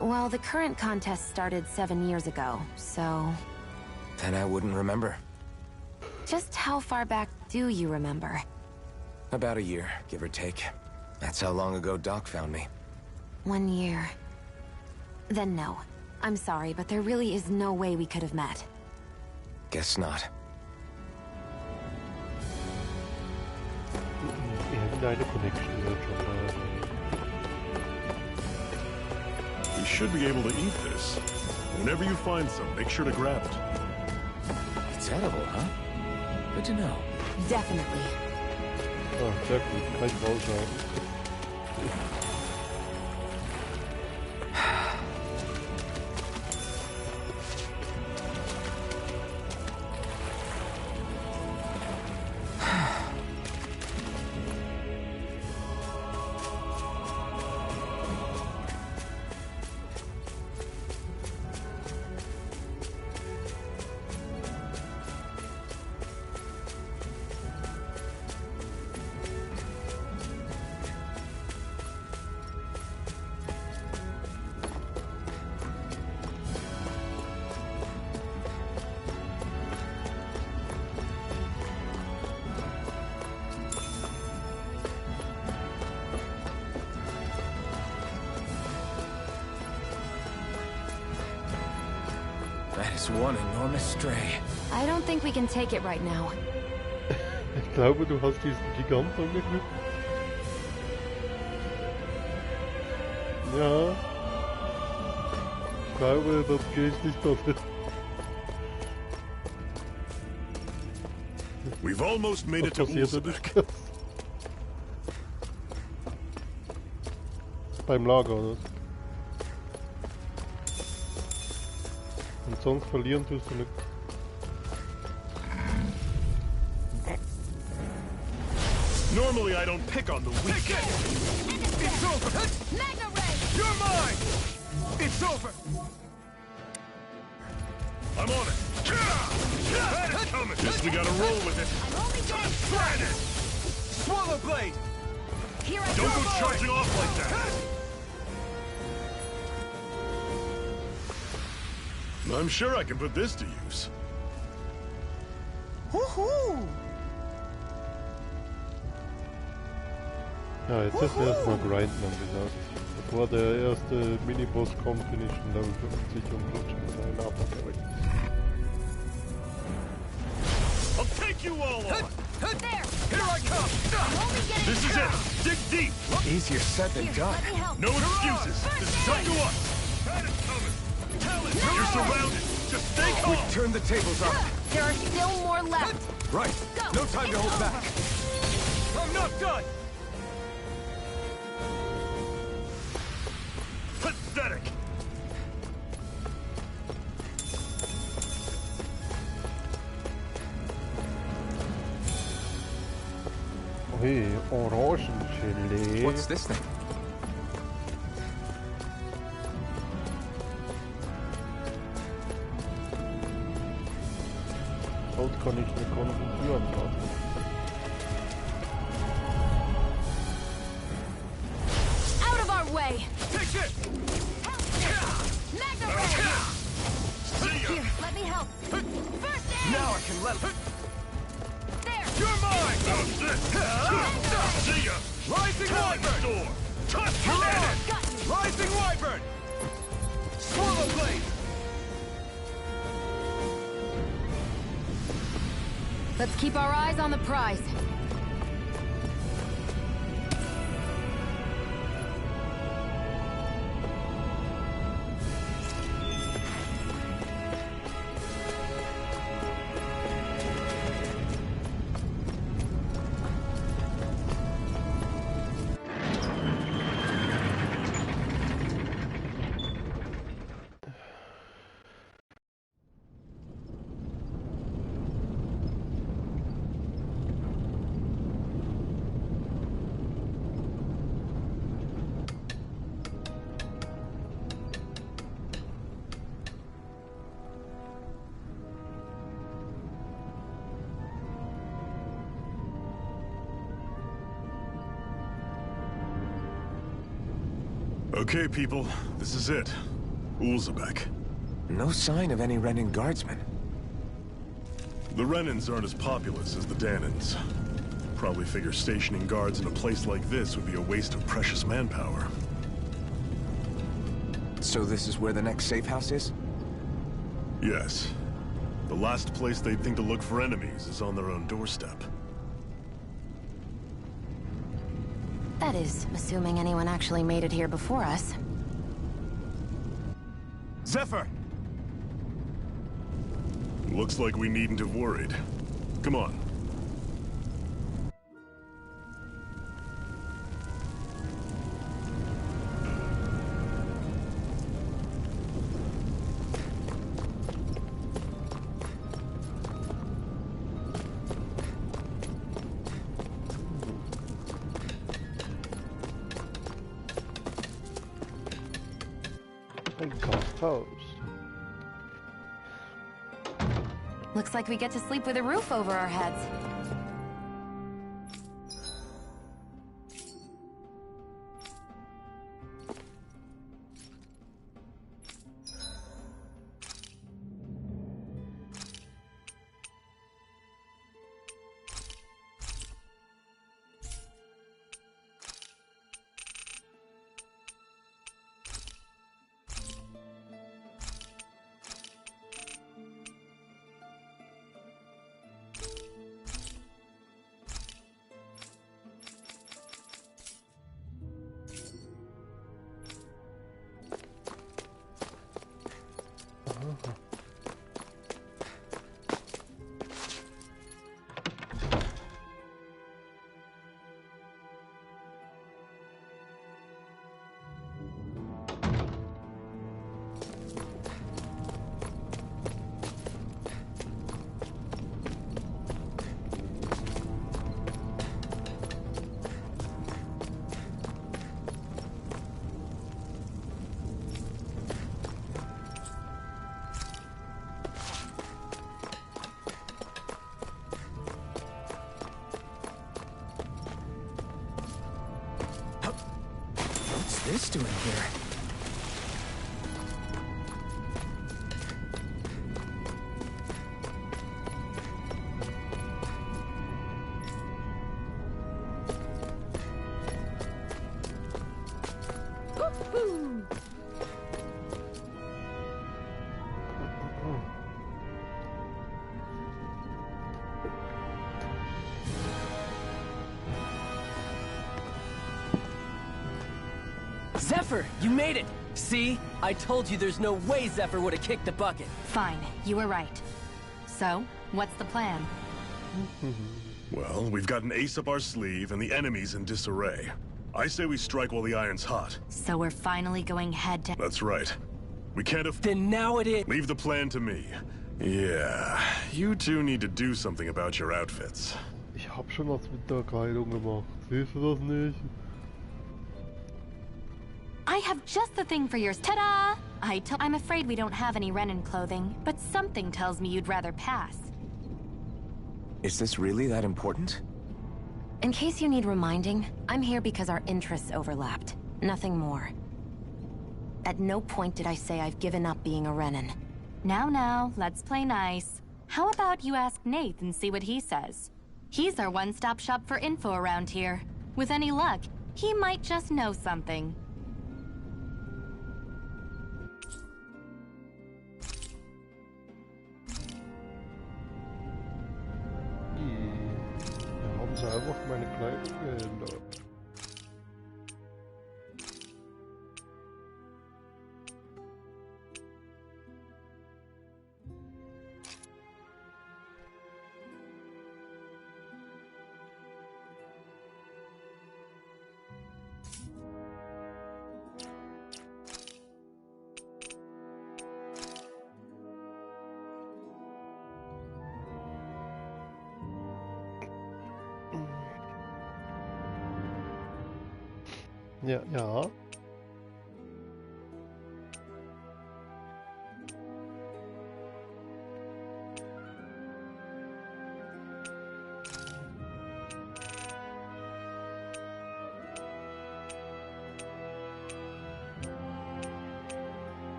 Well, the current contest started 7 years ago, so... Then I wouldn't remember. Just how far back do you remember? About a year, give or take. That's how long ago Doc found me. 1 year. Then no. I'm sorry, but there really is no way we could have met. Guess not. Irgendeine Connection wird schon da. We should be able to eat this. Whenever you find some, make sure to grab it. It's edible, huh? Good to know. Definitely. Ah, sehr gut. Kein Maulschaden. That is one enormous stray. I don't think we can take it right now. Ich glaube, du hast diesen Gigant angeknüpft. Ja. Ich glaube, das geht nicht dorthin. We've almost made it to Ulzbek. Beim Lager, oder? Und sonst verlieren tust du nicht. Normally I don't pick on the weak. It's over! Magna Ray! You're mine! It's over! I'm on it. That is coming. Guess we gotta roll with it. I'm only getting started! Swallow Blade! Here I Don't go! go charging off like that. I'm sure I can put this to use. Woohoo! Ja, jetzt ist erstmal grinden angesagt. Bevor der erste Miniboss kommt, bin ich schon Level 50 und rutsche mit seinen Apotheke. I'll take you all on! There! Here I come! I'm only getting This is it! Dig deep! Easier said than Here, done. let me help. No excuses! This is up to us! That is coming! Talon, you're surrounded! Just stay calm! We've turned the tables on. There are still more left. Right. Go. No time to hold back. I'm not done! Pathetic! Ui, Orangengelee. What's this thing? Dort kann ich eine Konjunktur anpassen. Out of our way! Take it! Magna Ray! See ya! Here, let me help. First aid! Now I can let him. There! You're mine! See ya! Rising Talon Wyvern! door! Touch You're it! on! Got you! Rising Wyvern! Swallow Blade! Let's keep our eyes on the prize. Okay, people, this is it. Ulzbek. No sign of any Renan guardsmen. The Renans aren't as populous as the Danans. Probably figure stationing guards in a place like this would be a waste of precious manpower. So this is where the next safe house is? Yes. The last place they'd think to look for enemies is on their own doorstep. That is, assuming anyone actually made it here before us. Zephyr! Looks like we needn't have worried. Come on. Looks like we get to sleep with a roof over our heads. this doing here? Zephyr, you made it! See? I told you there's no way Zephyr would have kicked the bucket. Fine, you were right. So, what's the plan? Well, we've got an ace up our sleeve and the enemy's in disarray. I say we strike while the iron's hot. So we're finally going head to... That's right. We can't Then now it is... Leave the plan to me. Yeah, you two need to do something about your outfits. Ich hab schon was mit der Kleidung gemacht. Siehst du das nicht? I have just the thing for yours. Ta-da! I'm afraid we don't have any Renan clothing, but something tells me you'd rather pass. Is this really that important? In case you need reminding, I'm here because our interests overlapped. Nothing more. At no point did I say I've given up being a Renan. Now, let's play nice. How about you ask Nath and see what he says? He's our one-stop shop for info around here. With any luck, he might just know something. Da haben sie einfach meine Kleidung geändert. Ja.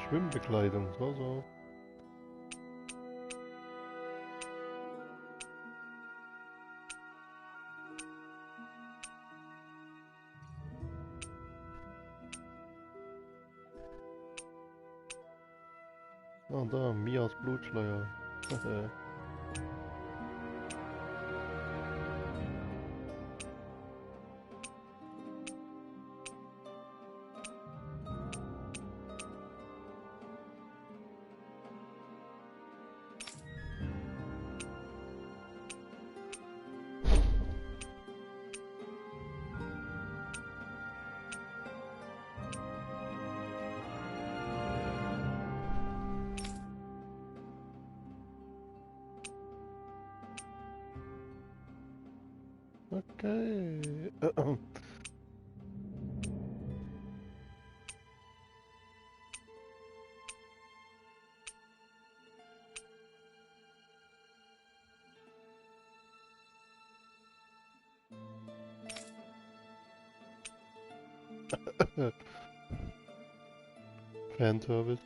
Schwimmbekleidung, so. Ah, da, Mias Blutschleier. Okay. Fan service.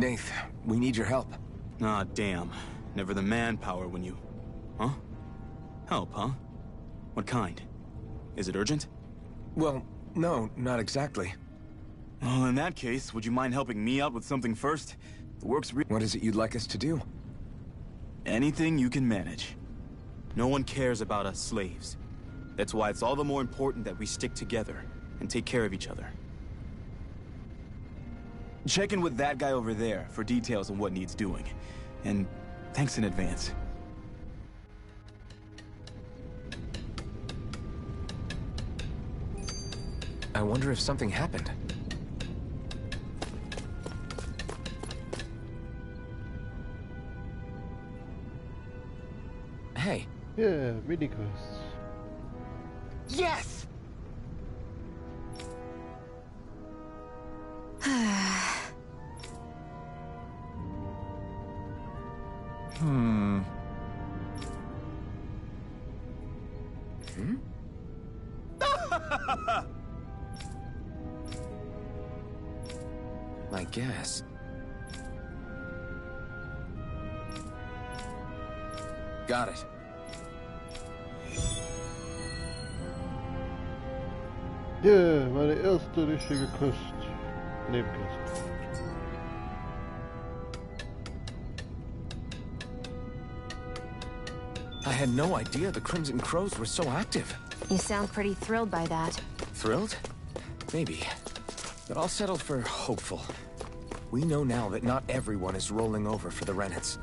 Nath, we need your help. Ah, damn. Never the manpower when you... Huh? Help, huh? What kind? Is it urgent? Well, no, not exactly. Well, in that case, would you mind helping me out with something first? The work's What is it you'd like us to do? Anything you can manage. No one cares about us slaves. That's why it's all the more important that we stick together and take care of each other. Check in with that guy over there for details on what needs doing. And thanks in advance. I wonder if something happened. Hey. Yeah, mini quests. Yes! I guess. Got it. Ja, meine erste richtige Quest. Nebenquest. I had no idea the Crimson Crows were so active. You sound pretty thrilled by that. Thrilled? Maybe. But I'll settle for hopeful. We know now that not everyone is rolling over for the Renets.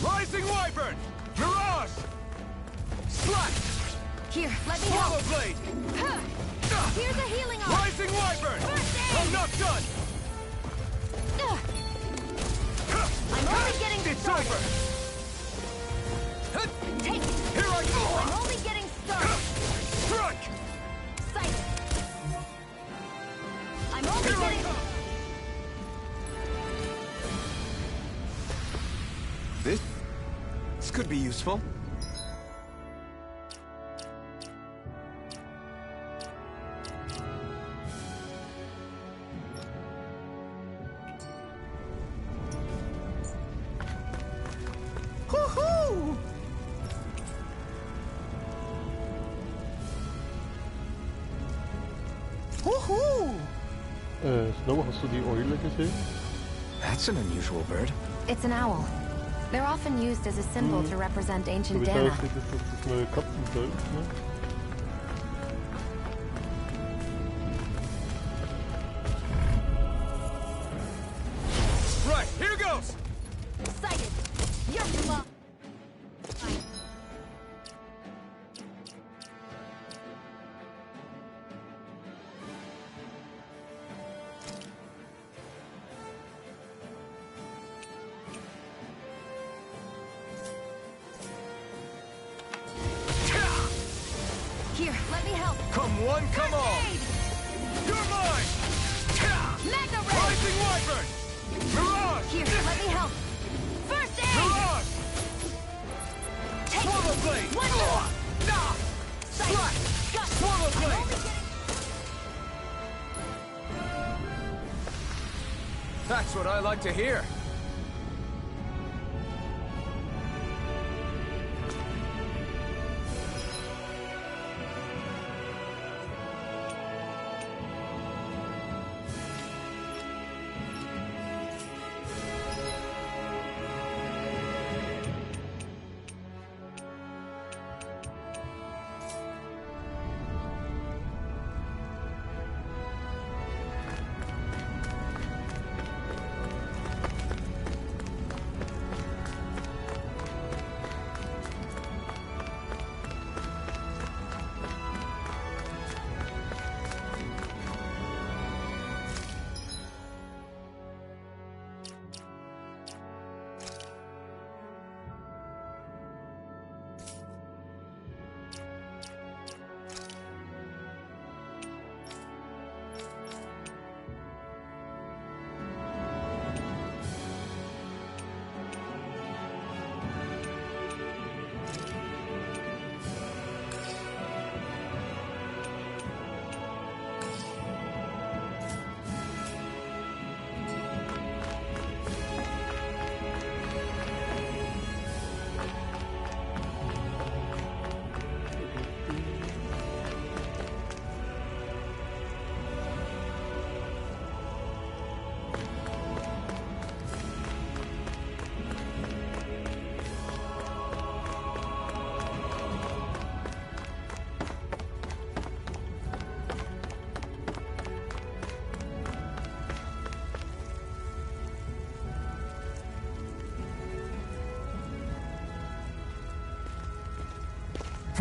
Rising Wyvern! Mirage! Slash! Here, let me Swallow help. Blade! Here's a healing arm. Rising Wyvern! First aid! I'm not done! I'm only getting It's started. over! Take it. Here I go! I'm only getting started. Strike! Sight. I'm only Here I getting... come! This could be useful. Woohoo! Woohoo! Snow, hast du die Eule gesehen? That's an unusual bird. It's an owl. They're often used as a symbol to represent So ancient wie Dana. da steht, ist das neue Katzenbild, ne? Right, here goes! Sighted. You're lost. Here, let me help. Come one, come all! Aid! You're mine! Mega Ray! Rising Wyvern! Mirage! Here, let me help. First aid! Mirage! Take Swallow it. Blade! One more. Sight. Slash! Got it. Swallow I'm Blade! only getting... That's what I like to hear.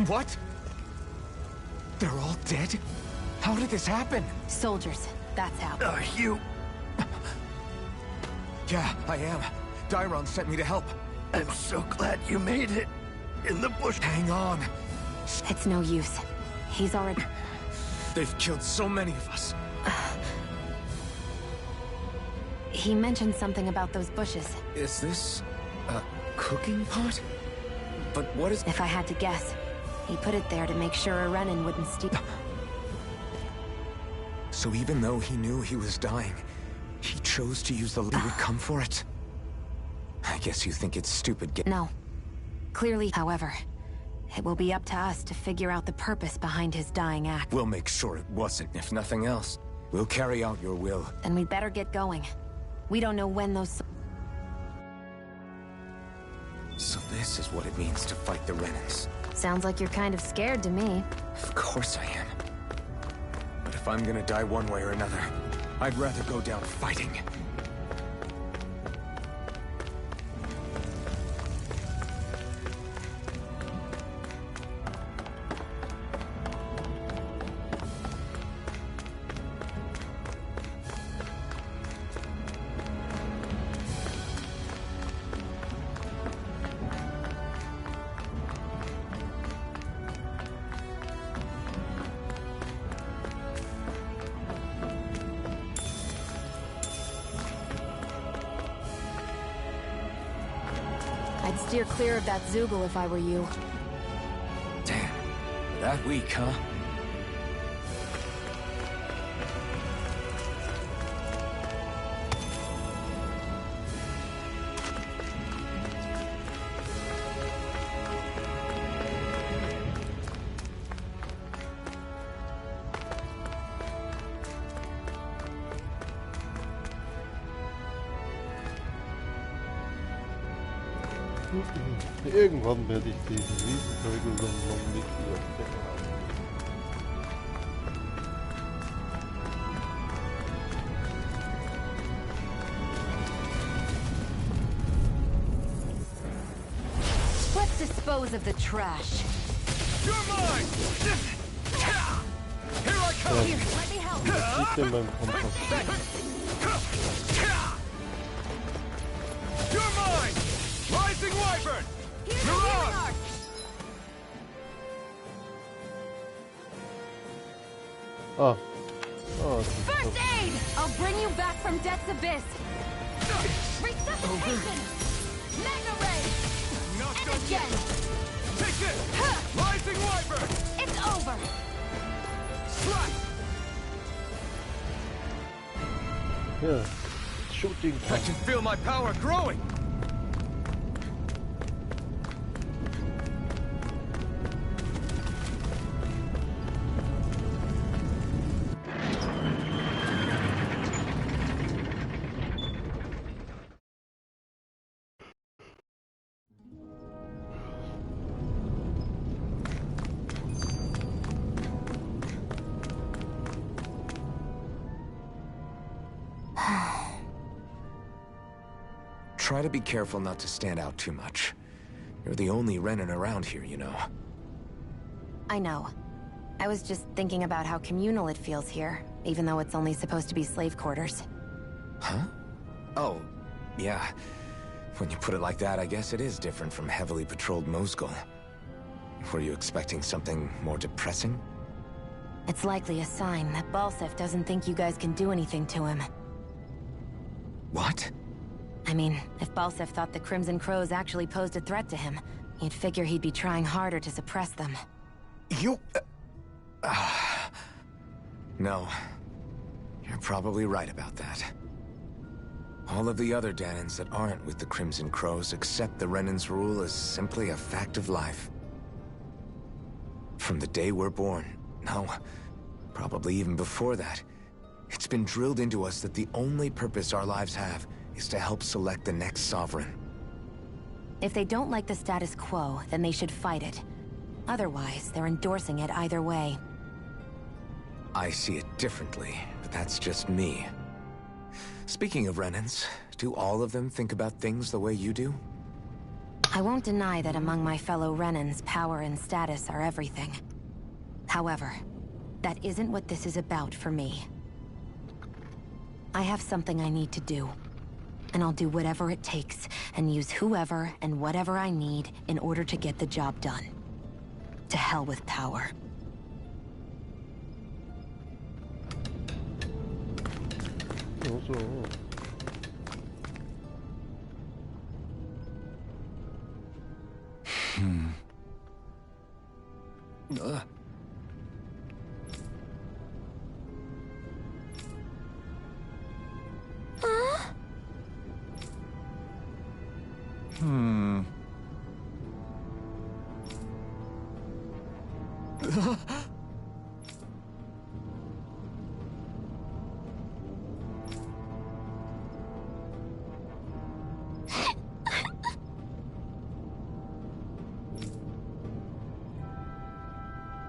What? They're all dead? How did this happen? Soldiers, that's how. You... Yeah, I am. Dairon sent me to help. I'm so glad you made it. In the bush. Hang on. It's no use. He's already... They've killed so many of us. He mentioned something about those bushes. Is this... a cooking pot? But what is... If I had to guess, he put it there to make sure a Renan wouldn't steal... So even though he knew he was dying, he chose to use the... He would come for it? I guess you think it's stupid No. Clearly, however, it will be up to us to figure out the purpose behind his dying act. We'll make sure it wasn't, if nothing else. We'll carry out your will. Then we'd better get going. We don't know when those... So this is what it means to fight the Renans. Sounds like you're kind of scared to me. Of course I am. But if I'm gonna die one way or another, I'd rather go down fighting. I'd steer clear of that Zoogle if I were you. Damn. That weak, huh? Irgendwann werde ich diesen Riesenvögel dann noch nicht wiedererkennen. Let's dispose of the trash. You're mine! Here I come! Here, let me help. Bitte beim Kompass. You're mine! Rising Wyvern! You're on! First aid! I'll bring you back from Death's Abyss! Resuscitation! Magna Ray! And again! Take this! Rising Wyvern! It's over! Strike! Ja, shooting I can feel my power growing! Try to be careful not to stand out too much. You're the only Renan around here, you know. I know. I was just thinking about how communal it feels here, even though it's only supposed to be slave quarters. Huh? Oh, yeah. When you put it like that, I guess it is different from heavily patrolled Mosgul. Were you expecting something more depressing? It's likely a sign that Balseph doesn't think you guys can do anything to him. What? I mean, if Balseph thought the Crimson Crows actually posed a threat to him, you'd figure he'd be trying harder to suppress them. You... No. You're probably right about that. All of the other Danans that aren't with the Crimson Crows accept the Renan's rule as simply a fact of life. From the day we're born, no, probably even before that, it's been drilled into us that the only purpose our lives have is to help select the next sovereign. If they don't like the status quo, then they should fight it. Otherwise, they're endorsing it either way. I see it differently, but that's just me. Speaking of Renans, do all of them think about things the way you do? I won't deny that among my fellow Renans, power and status are everything. However, that isn't what this is about for me. I have something I need to do. And I'll do whatever it takes, and use whoever and whatever I need in order to get the job done. To hell with power.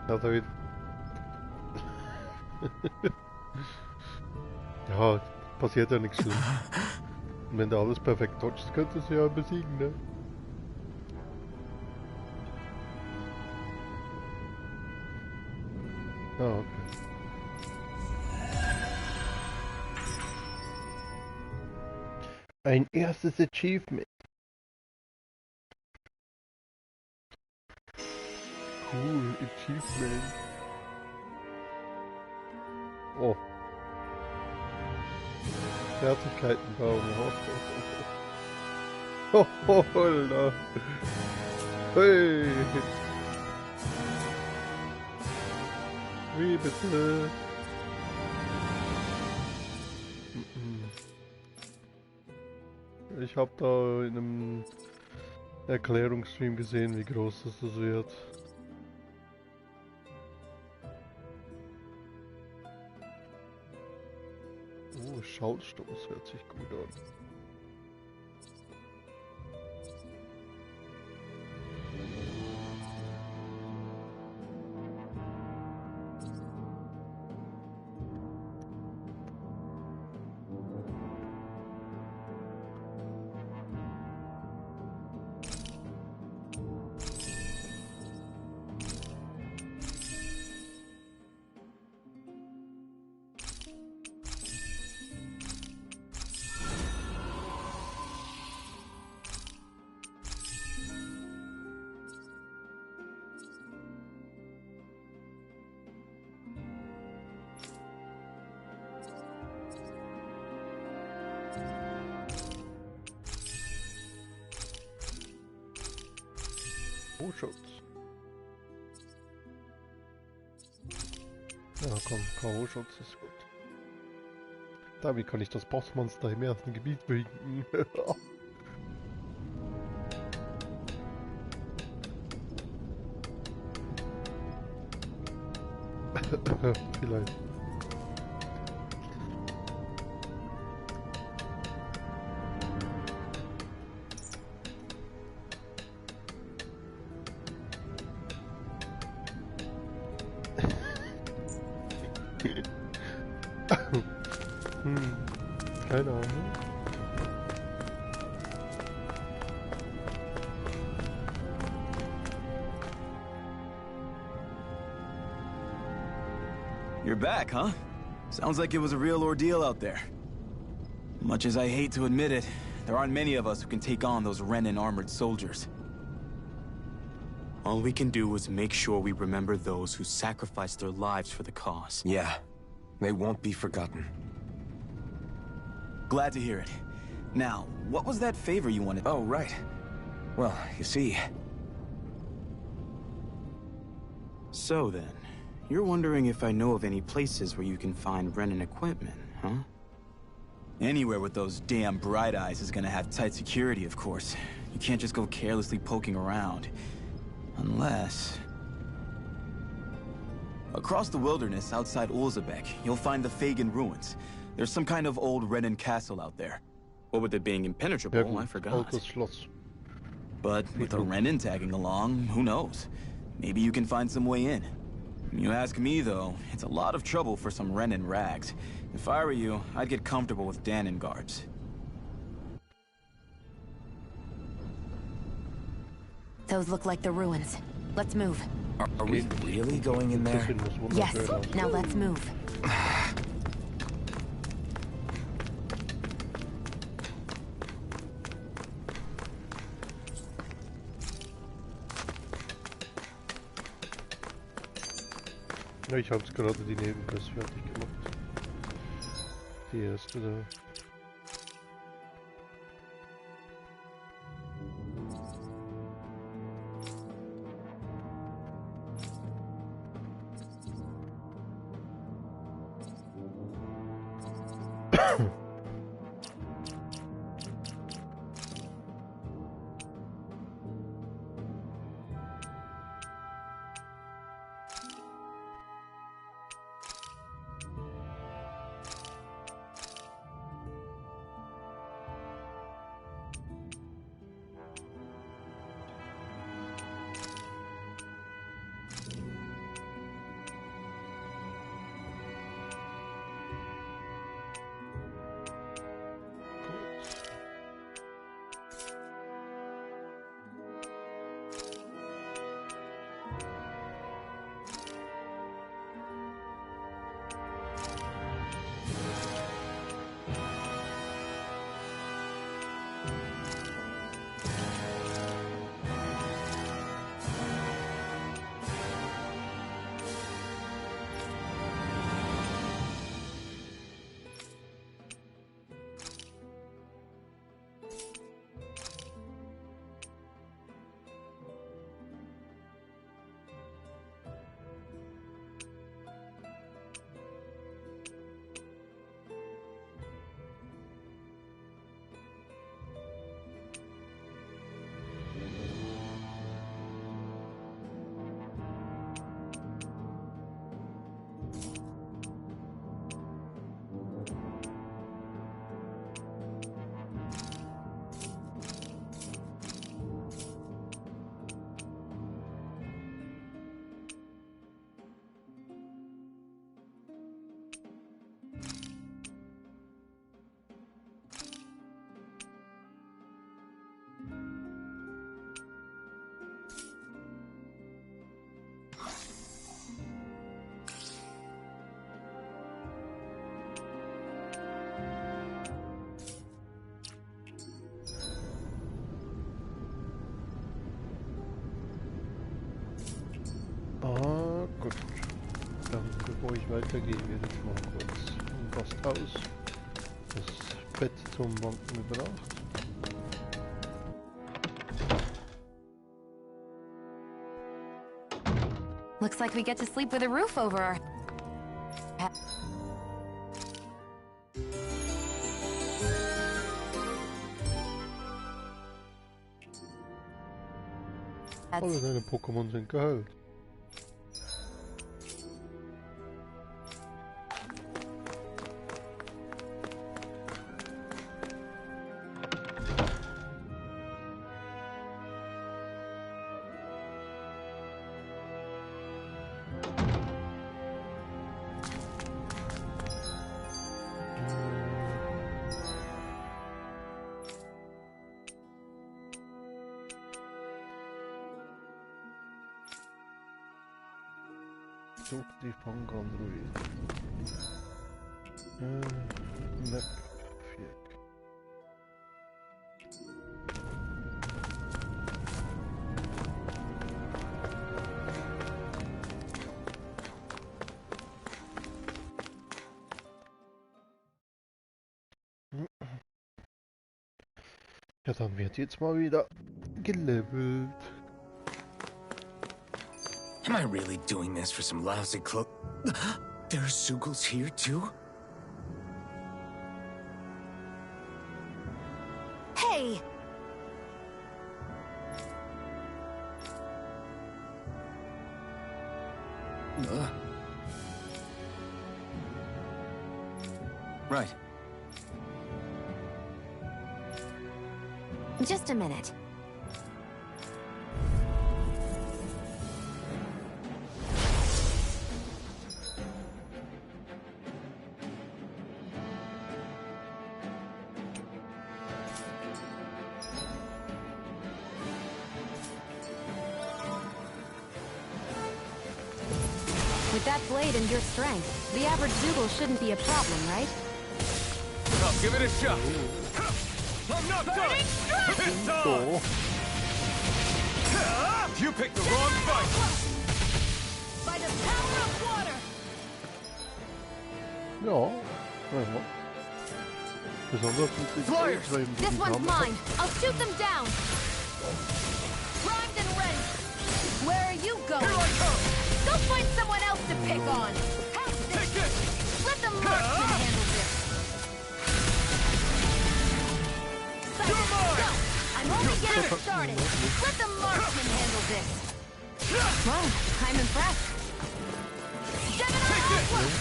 Ja, David. Ja, passiert ja nichts Schlimmes. Und wenn du alles perfekt dodgst, könntest du ja besiegen, ne? Ah, okay. Ein erstes Achievement. Cool, Achievement. Oh. Fertigkeitenbaum. Oh, oh, oh, hey. Wie bitte? Ich habe da in einem Erklärungsstream gesehen, wie groß das wird. Oh, Schallstoß hört sich gut an. K.O.-Schutz. Ja komm, K.O.-Schutz ist gut. Da, wie kann ich das Bossmonster im ersten Gebiet winken? Vielleicht. Keine Ahnung. You're back, huh? Sounds like it was a real ordeal out there. Much as I hate to admit it, there aren't many of us who can take on those Renan armored soldiers. All we can do is make sure we remember those who sacrificed their lives for the cause. Yeah, they won't be forgotten. Glad to hear it. Now, what was that favor you wanted? Oh, right. Well, you see... So then, you're wondering if I know of any places where you can find Renan equipment, huh? Anywhere with those damn bright eyes is gonna have tight security, of course. You can't just go carelessly poking around. Unless... Across the wilderness outside Ulzebek, you'll find the Fagan ruins. There's some kind of old Renan castle out there. What with it being impenetrable, I forgot. But with the Renan tagging along, who knows? Maybe you can find some way in. You ask me, though, it's a lot of trouble for some Renan rags. If I were you, I'd get comfortable with Danon guards. Those look like the ruins. Let's move. Are we really going in there? Yes, now let's move. Ja, ich habe gerade die Nebenquest fertig gemacht. Die erste da. Ah, gut. Dann, bevor ich weitergehe, werde ich mal kurz ein Gasthaus, das Bett zum Wanken gebracht. Looks like we get to sleep with a roof over our... Alle deine Pokémon sind geheilt. Such die Fangandroid. Map 4. Ja, dann wird jetzt mal wieder gelevelt. Am I really doing this for some lousy cloak? There are Zeugles here, too? Hey! Right. Just a minute. With that blade and your strength, the average Zeugle shouldn't be a problem, right? I'll give it a shot. I'm not done! It's on! You picked the wrong fight! By the power of water! Ja, ja. Besonders mit den Flyers! Extremen, die This die one's haben. mine! I'll shoot them down! Primed and ready! Where are you going? Here I come! Go find someone else to pick on! Take this! Let the marksman handle this! You're mine! Go! I'm only getting started! Let the marksman handle this! Wow, I'm impressed. Take this!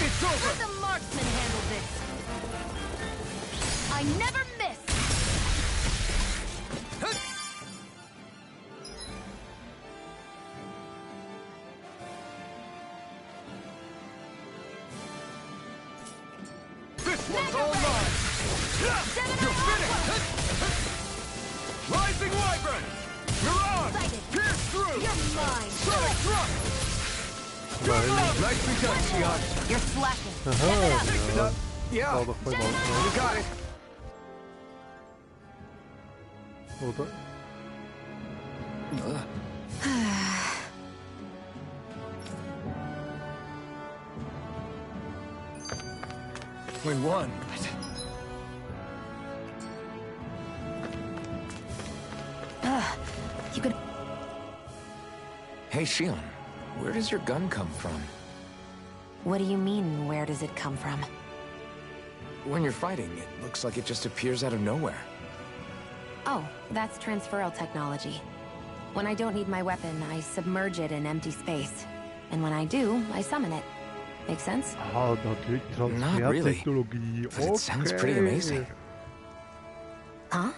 It's over! Let the marksman handle this! I never miss! This one's all mine! You're finished! Rising Wyvern! You're on! Pierce through! You're mine! Sonic thrust! Good luck! Nicely done, Xion! You're slacking! Aha, ja. Yeah! Zal toch wel You got it! Oder? We won. You could... Hey, Xion, where does your gun come from? What do you mean, where does it come from? When you're fighting, it looks like it just appears out of nowhere. Oh, that's transferal technology. When I don't need my weapon, I submerge it in empty space. And when I do, I summon it. Make sense? Ah, natürlich Not really, Transfertechnologie. but it sounds pretty amazing. Huh?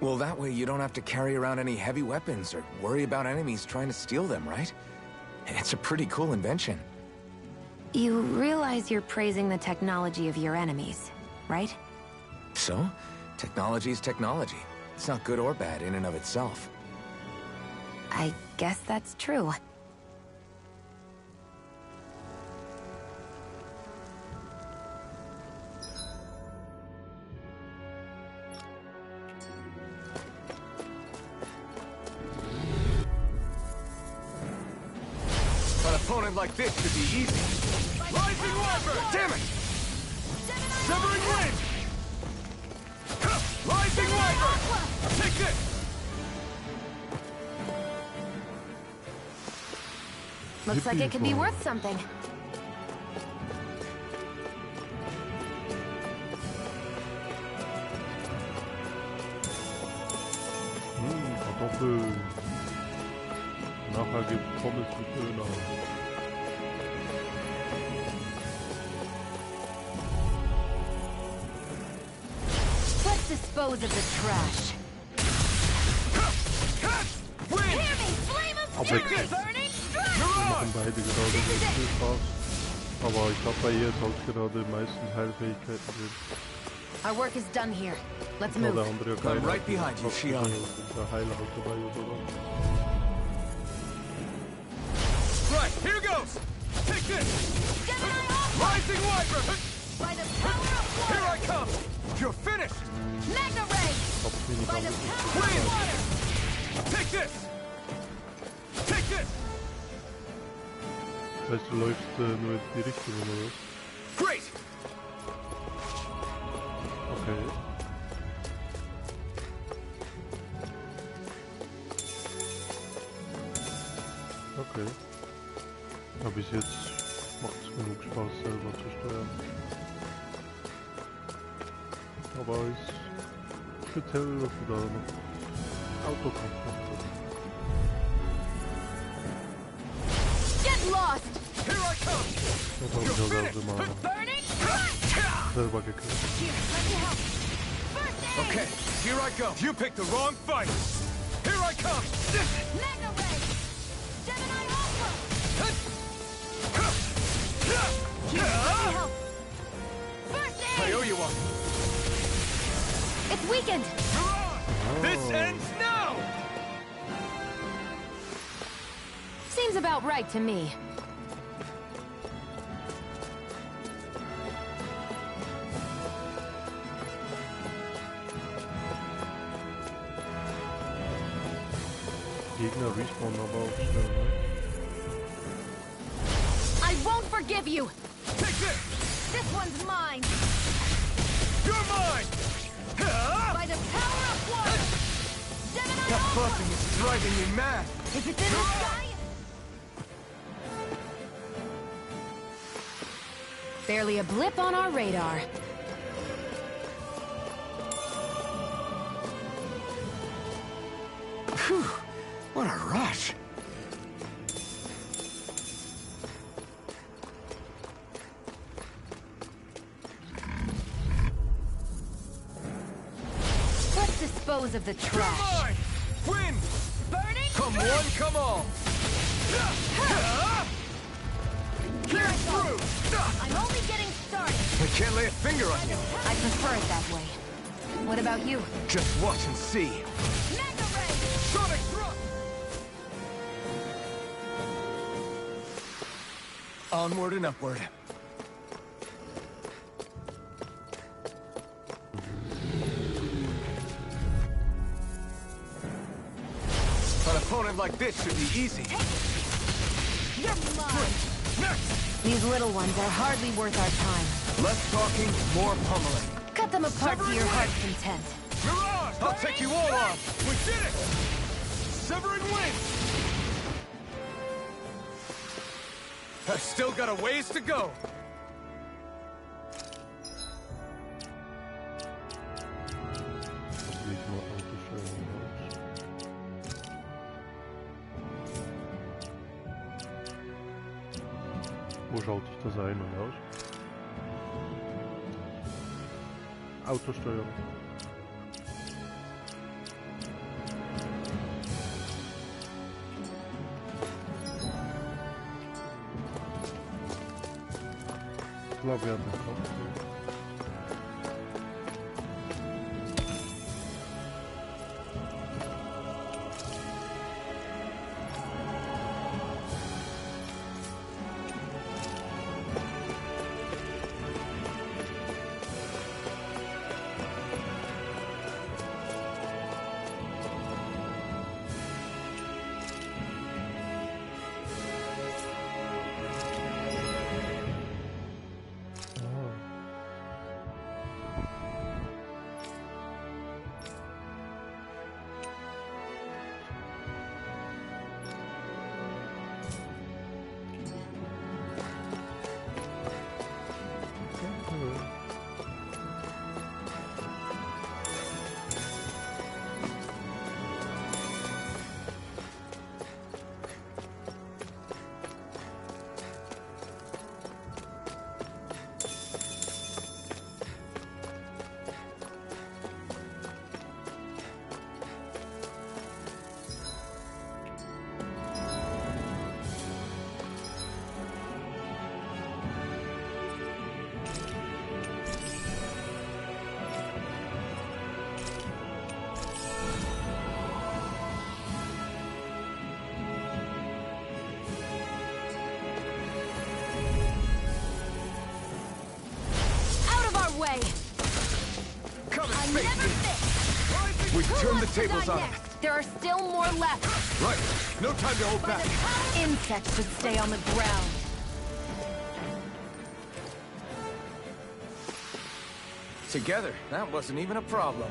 Well, that way you don't have to carry around any heavy weapons or worry about enemies trying to steal them, right? It's a pretty cool invention. You realize you're praising the technology of your enemies, right? So, technology's technology. It's not good or bad in and of itself. I guess that's true. An opponent like this should be easy. Rising Wyvern! Damn it! Severing Wind! Rising Wyvern! Take this! Looks like it could be worth something. Kartoffel. Pommes mit Döner. Let's dispose of the trash. Aber wir machen beide gerade nicht viel Spaß. Aber ich glaube, bei ihr ist halt gerade die meisten Heilfähigkeiten drin. Our work is done here. Let's Ja, move. der andere ja I'm right behind you, Shion. Der Heiler halt dabei oder so. Right, here goes! Take this! Rising Wyvern! By the power of water! Here I come! You're finished! Magna Ray! By the power of water! Take this! Take this! Weißt du, läufst nur in die Richtung oder was? Great! Okay. Okay. Aber bis jetzt macht es genug Spaß selber zu steuern. Aber ist speziell wieder noch Autokampf macht. Get lost! Here I come! Das habe ich also immer selber gekriegt. Okay, here I go. You picked the wrong fight. Here I come. Magna Ray! Gemini Alpha! Help! First aid! I owe you one. It's weakened! This ends now! Seems about right to me. Gegner respawnen aber auch schnell, ne? I won't forgive you! Take this! This one's mine! You're mine! By the power of water! Gemini That Alpha! buzzing is driving me mad! If it's in the sky... Barely a blip on our radar. Phew, what a rush. Let's dispose of the trash. You're mine! Win! Burning! Come one, come all! Here I go! I'm only getting started! I can't lay a finger on you. I prefer it that way. What about you? Just watch and see. Magna Ray! Sonic thrust! Onward and upward. An opponent like this should be easy. You're mine! Next! These little ones are hardly worth our time. Less talking, more pummeling. Cut them apart to your heart's content. Mirage! I'll take you all on! We did it! Severing wins! I've still got a ways to go. Wo schaut sich das ein und aus? Autosteuerung. Ich glaube, wir haben das auch. never fit! We've turned the Who wants to tables die on him. next? There are still more left. Right. No time to hold back. Insects should stay on the ground. Together, that wasn't even a problem.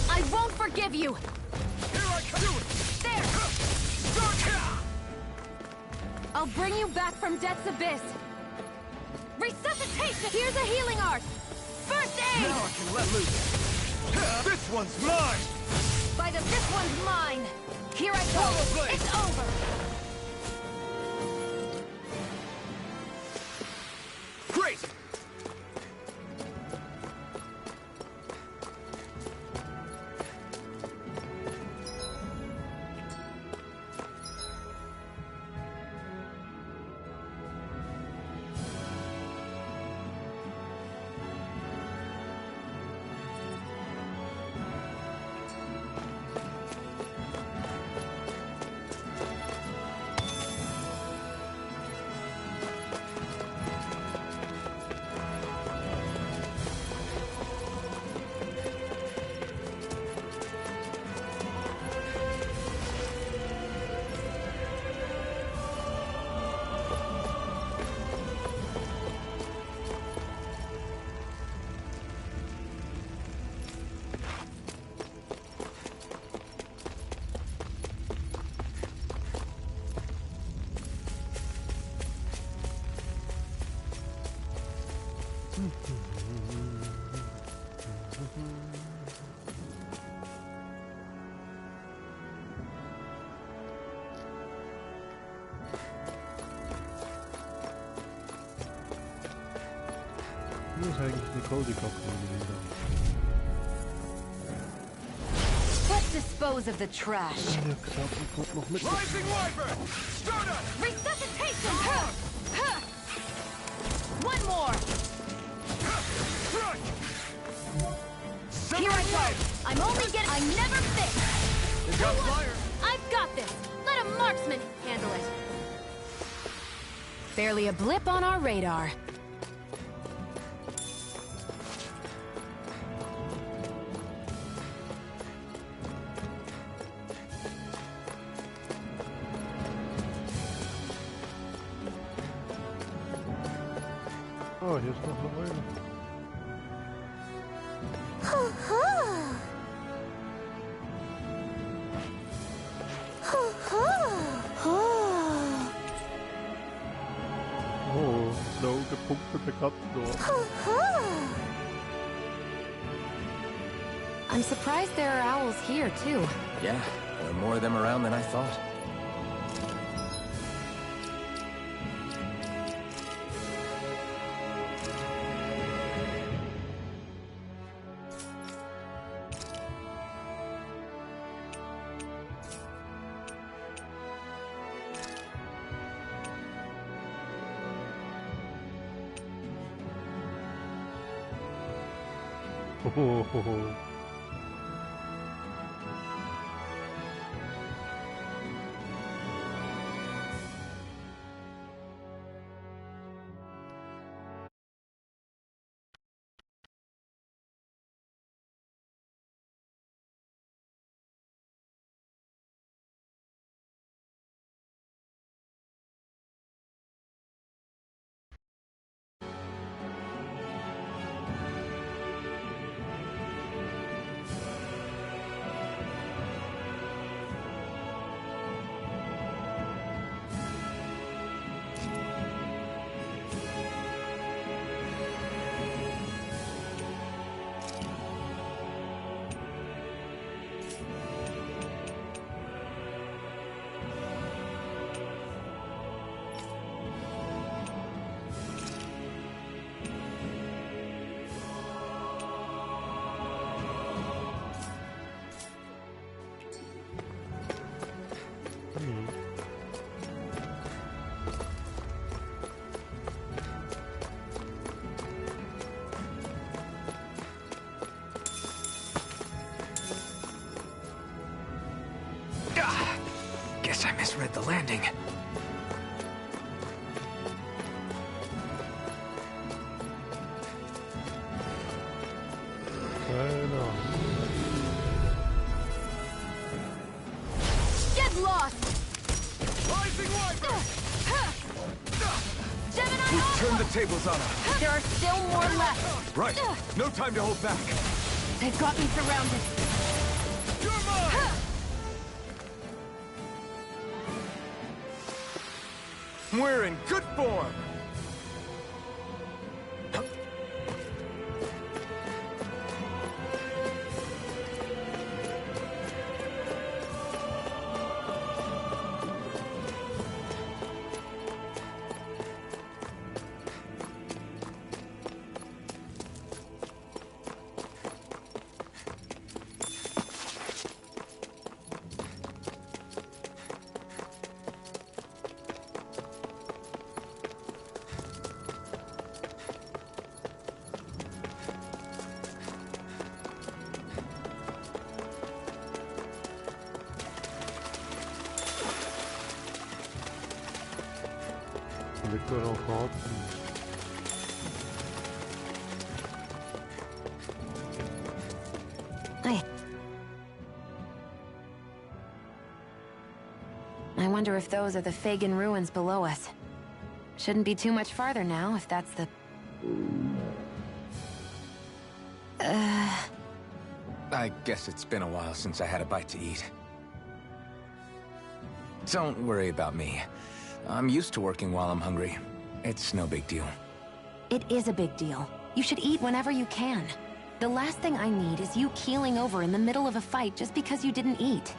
I won't forgive you! Here I come! There! I'll bring you back from Death's Abyss! Resuscitation! Here's a healing art! First aid! Now I can let loose. This one's mine! By the this one's mine! Here I go! It's over! Great! Wo ist eigentlich Nicole die Kopfhörer gewesen? Let's dispose of the trash. Ja, gesagt, ich wollte noch mit. Rising Wyvern! Stardust! Resuscitation! One more! Here I go! I'm only getting... I never fit! They got fire! I've got this! Let a marksman handle it! Barely a blip on our radar. Oh, hier ist noch eine Eule. Oh, blau gepunktete Katzen dort. I'm surprised there are owls here, too. Yeah, there are more of them around than I thought. Oh. Guess I misread the landing. Get lost! Rising Wiper! Gemini We've Aqua! turned the tables on her. There are still more left. Right. No time to hold back. They've got me surrounded. You're mine! We're in good form. Liegt doch noch warten. I wonder if those are the Fagin ruins below us. Shouldn't be too much farther now, if that's the... I guess it's been a while since I had a bite to eat. Don't worry about me. I'm used to working while I'm hungry. It's no big deal. It is a big deal. You should eat whenever you can. The last thing I need is you keeling over in the middle of a fight just because you didn't eat.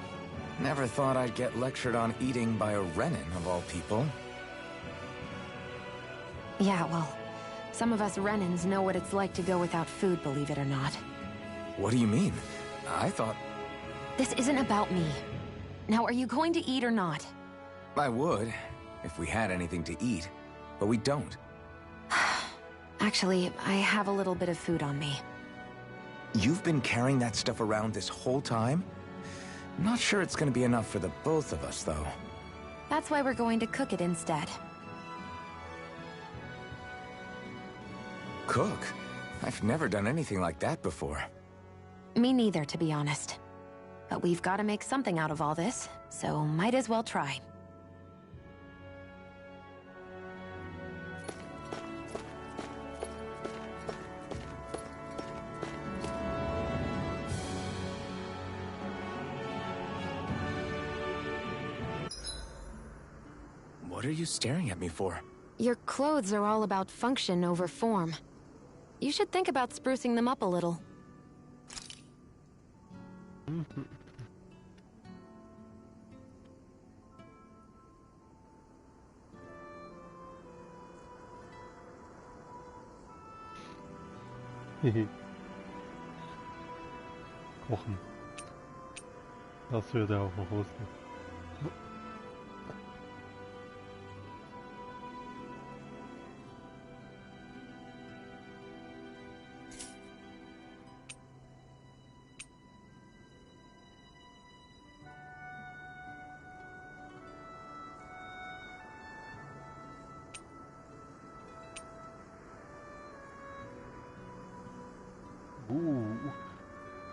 Never thought I'd get lectured on eating by a Renan, of all people. Yeah, well, some of us Renans know what it's like to go without food, believe it or not. What do you mean? I thought... This isn't about me. Now, are you going to eat or not? I would, if we had anything to eat, but we don't. Actually, I have a little bit of food on me. You've been carrying that stuff around this whole time? Not sure it's gonna be enough for the both of us, though. That's why we're going to cook it instead. Cook? I've never done anything like that before. Me neither, to be honest. But we've got to make something out of all this, so might as well try. What are you staring at me for? Your clothes are all about function over form. You should think about sprucing them up a little. Kochen. Das wird er auch noch wussten.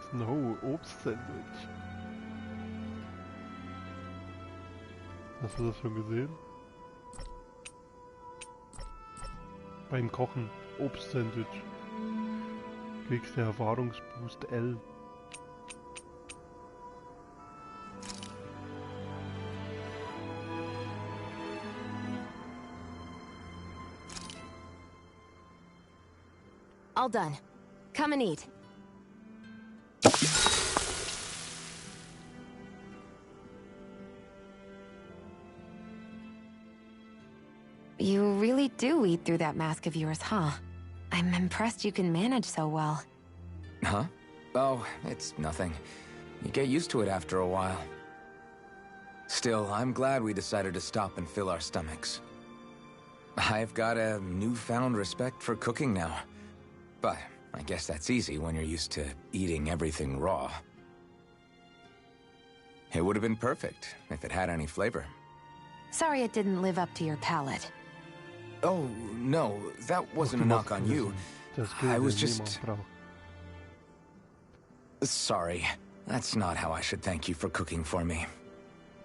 Snow Obstsandwich. Hast du das schon gesehen? Beim Kochen Obstsandwich. Kriegst du Erfahrungsboost L. All done. Come and eat. You really do eat through that mask of yours, huh? I'm impressed you can manage so well. Huh? Oh, it's nothing. You get used to it after a while. Still, I'm glad we decided to stop and fill our stomachs. I've got a newfound respect for cooking now. But I guess that's easy when you're used to eating everything raw. It would have been perfect if it had any flavor. Sorry it didn't live up to your palate. Oh, no, that wasn't a knock on you. I was just... Sorry. That's not how I should thank you for cooking for me.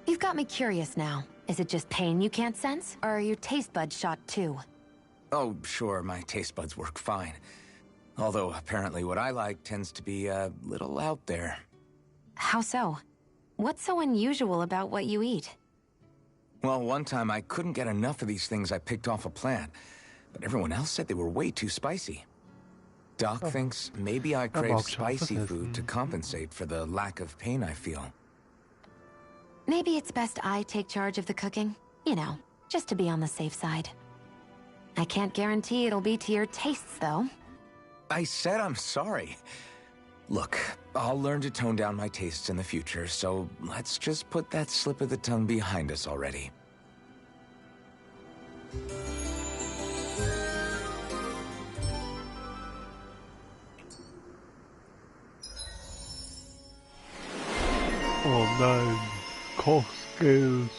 You've got me curious now. Is it just pain you can't sense? Or are your taste buds shot too? Oh, sure, my taste buds work fine. Although, apparently what I like tends to be a little out there. How so? What's so unusual about what you eat? Well, one time I couldn't get enough of these things I picked off a plant, but everyone else said they were way too spicy. Doc thinks maybe I crave spicy food to compensate for the lack of pain I feel. Maybe it's best I take charge of the cooking. You know, just to be on the safe side. I can't guarantee it'll be to your tastes, though. I said I'm sorry. Look, I'll learn to tone down my tastes in the future, so let's just put that slip of the tongue behind us already. Oh nein, Kochskills.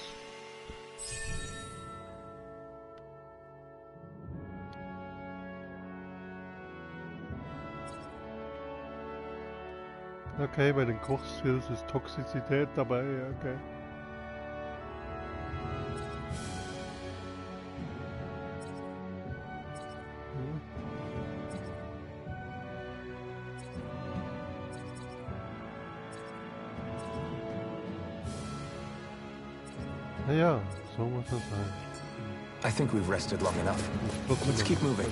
Okay, bei den Kochskills ist Toxizität dabei, okay. Naja, so muss das sein. I think we've rested long enough. Let's keep moving.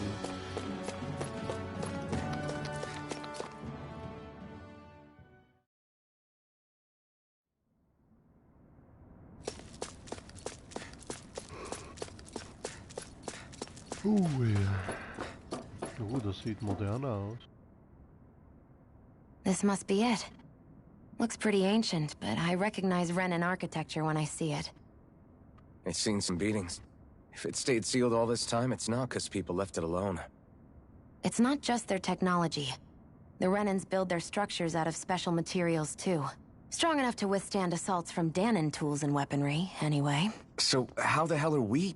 Ja. Oh, das sieht moderner aus. This must be it. Looks pretty ancient, but I recognize Renan architecture when I see it. It's seen some beatings. If it stayed sealed all this time, it's not because people left it alone. It's not just their technology. The Renans build their structures out of special materials, too. Strong enough to withstand assaults from Dahnan tools and weaponry, anyway. So, how the hell are we?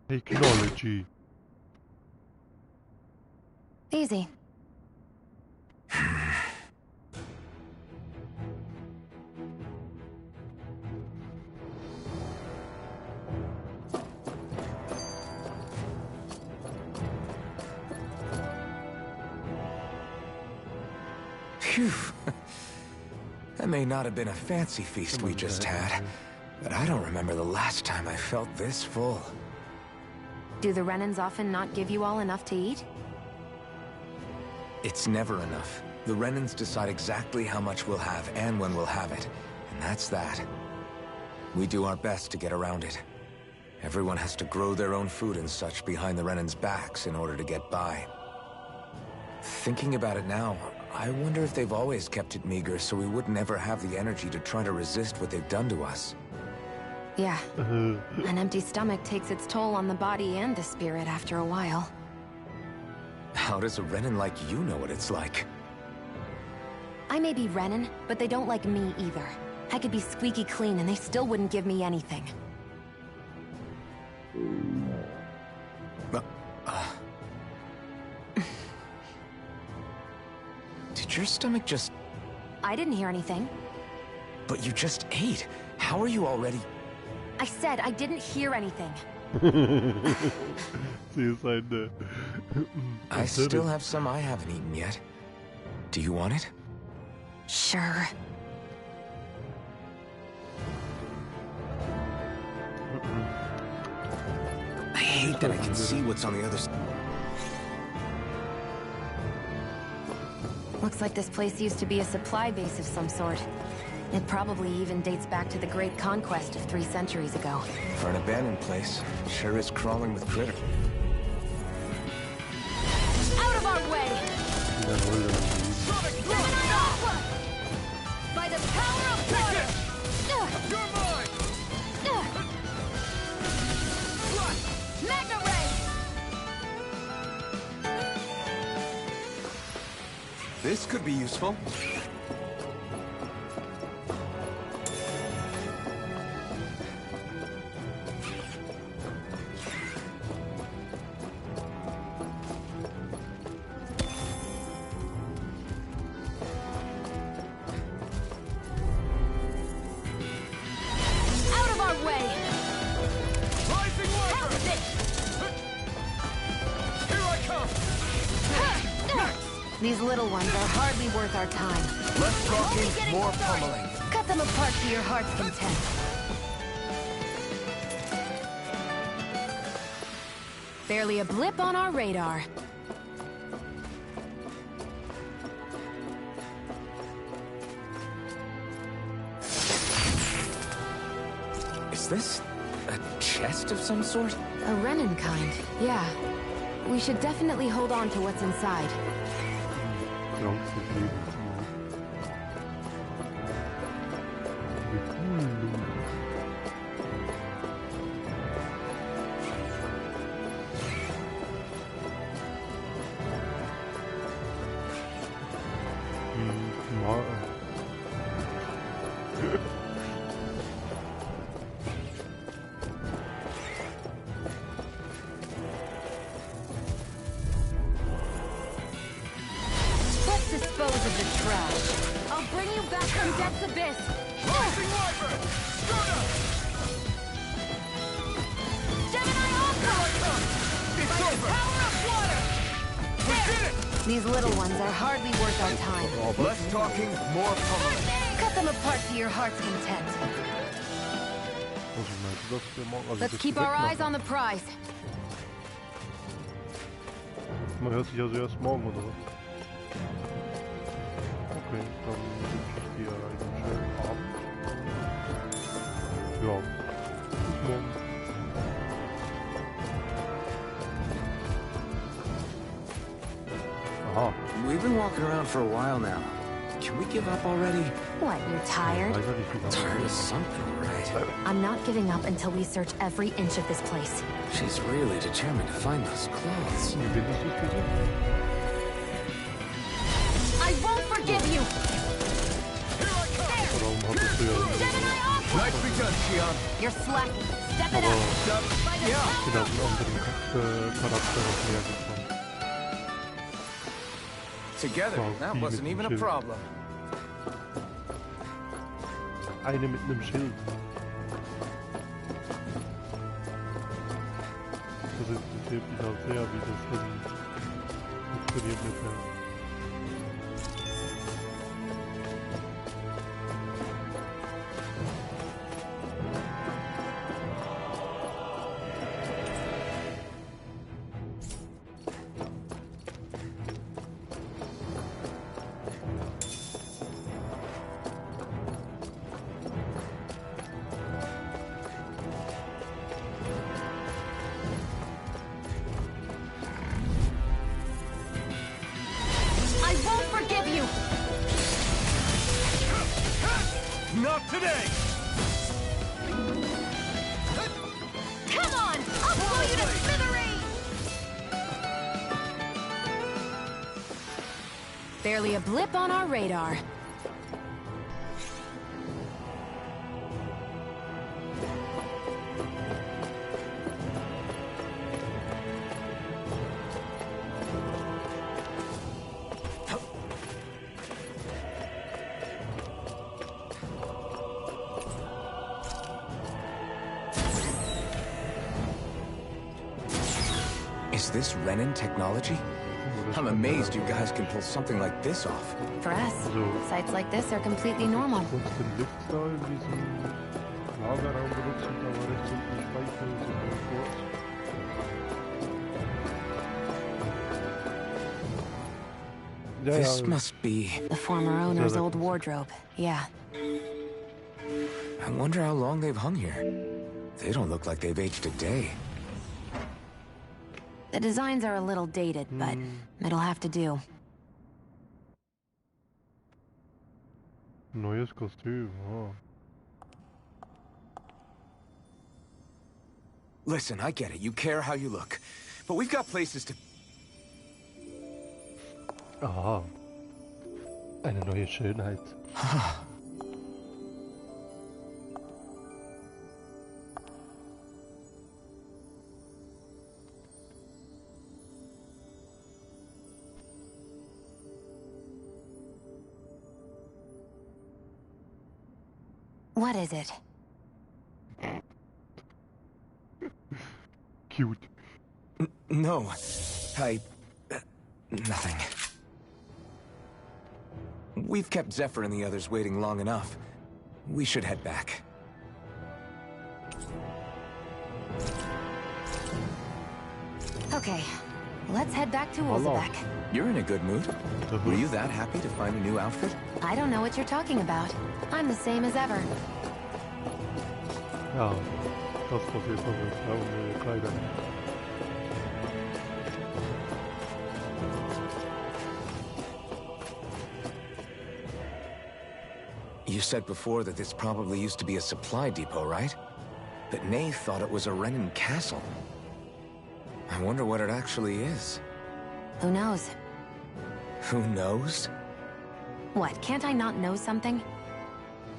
Technology. Easy. Phew. That may not have been a fancy feast we just had, but I don't remember the last time I felt this full. Do the Renans often not give you all enough to eat? It's never enough. The Renans decide exactly how much we'll have and when we'll have it, and that's that. We do our best to get around it. Everyone has to grow their own food and such behind the Renans' backs in order to get by. Thinking about it now, I wonder if they've always kept it meager so we wouldn't ever have the energy to try to resist what they've done to us. Yeah. An empty stomach takes its toll on the body and the spirit after a while. How does a Renan like you know what it's like? I may be Renan, but they don't like me either. I could be squeaky clean and they still wouldn't give me anything. Did your stomach just... I didn't hear anything. But you just ate. How are you already... I said I didn't hear anything. I still have some I haven't eaten yet. Do you want it? Sure. I hate that I can see what's on the other side. Looks like this place used to be a supply base of some sort. It probably even dates back to the Great Conquest of 3 centuries ago. For an abandoned place, sure is crawling with critter. Out of our way! By the power of water! You're mine! Magna Ray! This could be useful. These little ones are hardly worth our time. Less talking, more pummeling. Cut them apart to your heart's content. Barely a blip on our radar. Is this a chest of some sort? A Renin kind, yeah. We should definitely hold on to what's inside. Let's dispose of the trash. I'll bring you back from Death's Abyss. Rising Wyvern! Skirta! Gemini Ultra! It's over! Power of water! We did it! These little ones are hardly worth our time. Less talking, more pummeling. Cut them apart to your heart's content. Let's keep our eyes on the prize. Man hört sich also erst morgen oder was? Okay, dann wünsche ich dir einen schönen Abend. Ja, bis morgen. Aha. We've been walking around for a while now. Can we give up already? What, you're tired? Tired of something, right? I'm not giving up until we search every inch of this place. She's really determined to find those clothes. I won't forgive you! Nice begun, Xion. You're slacking. Step it up! Together, that wasn't even a problem. Eine mit einem Schild. Das interessiert mich auch sehr, wie das funktioniert mit der. Not today! Come on! I'll blow you to smithereens! Barely a blip on our radar. Is this Renin technology? I'm amazed you guys can pull something like this off. For us, sites like this are completely normal. This must be... the former owner's old wardrobe, yeah. I wonder how long they've hung here. They don't look like they've aged a day. The designs are a little dated, but it'll have to do. Neues Kostüm, oh. Listen, I get it. You care how you look. But we've got places to... Aha. Eine neue Schönheit. What is it? Cute. No. Nothing. We've kept Zephyr and the others waiting long enough. We should head back. Okay, let's head back to Olzebek. You're in a good mood. Were you that happy to find a new outfit? I don't know what you're talking about. I'm the same as ever. Ja, das passiert noch mit blauen Kleidern. You said before that this probably used to be a supply depot, right? But Nay thought it was a Renan castle. I wonder what it actually is. Who knows? Who knows? What, can't I not know something?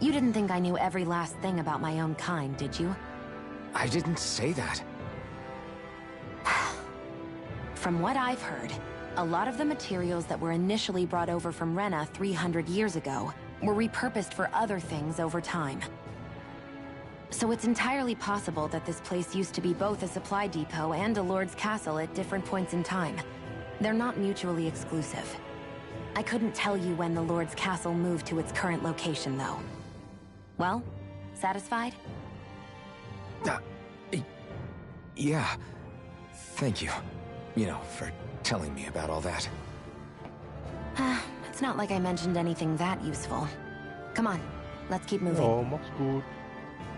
You didn't think I knew every last thing about my own kind, did you? I didn't say that. From what I've heard, a lot of the materials that were initially brought over from Rena 300 years ago were repurposed for other things over time. So it's entirely possible that this place used to be both a supply depot and a lord's castle at different points in time. They're not mutually exclusive. I couldn't tell you when the lord's castle moved to its current location, though. Well, satisfied? Yeah. Thank you. You know, for telling me about all that. It's not like I mentioned anything that useful. Come on, let's keep moving. Oh, mach's gut.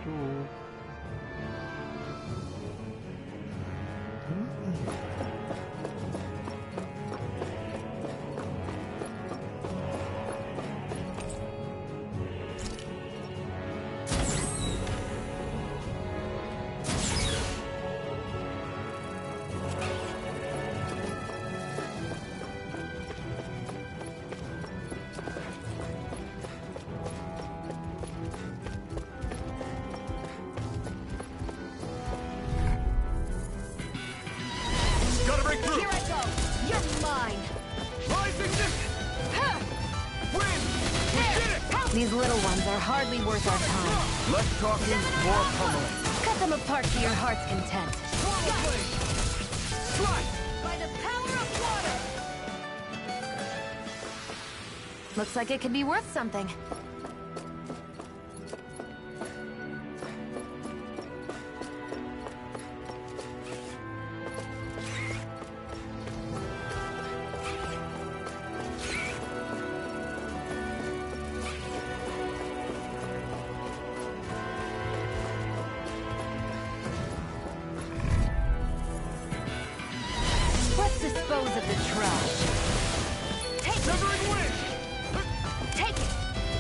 Tschüss. These little ones are hardly worth our time. Less talking, more pummeling. Cut them apart to your heart's content. Strike! By the power of water! Looks like it could be worth something. Dispose of the trash. Take Severing wind! Take it!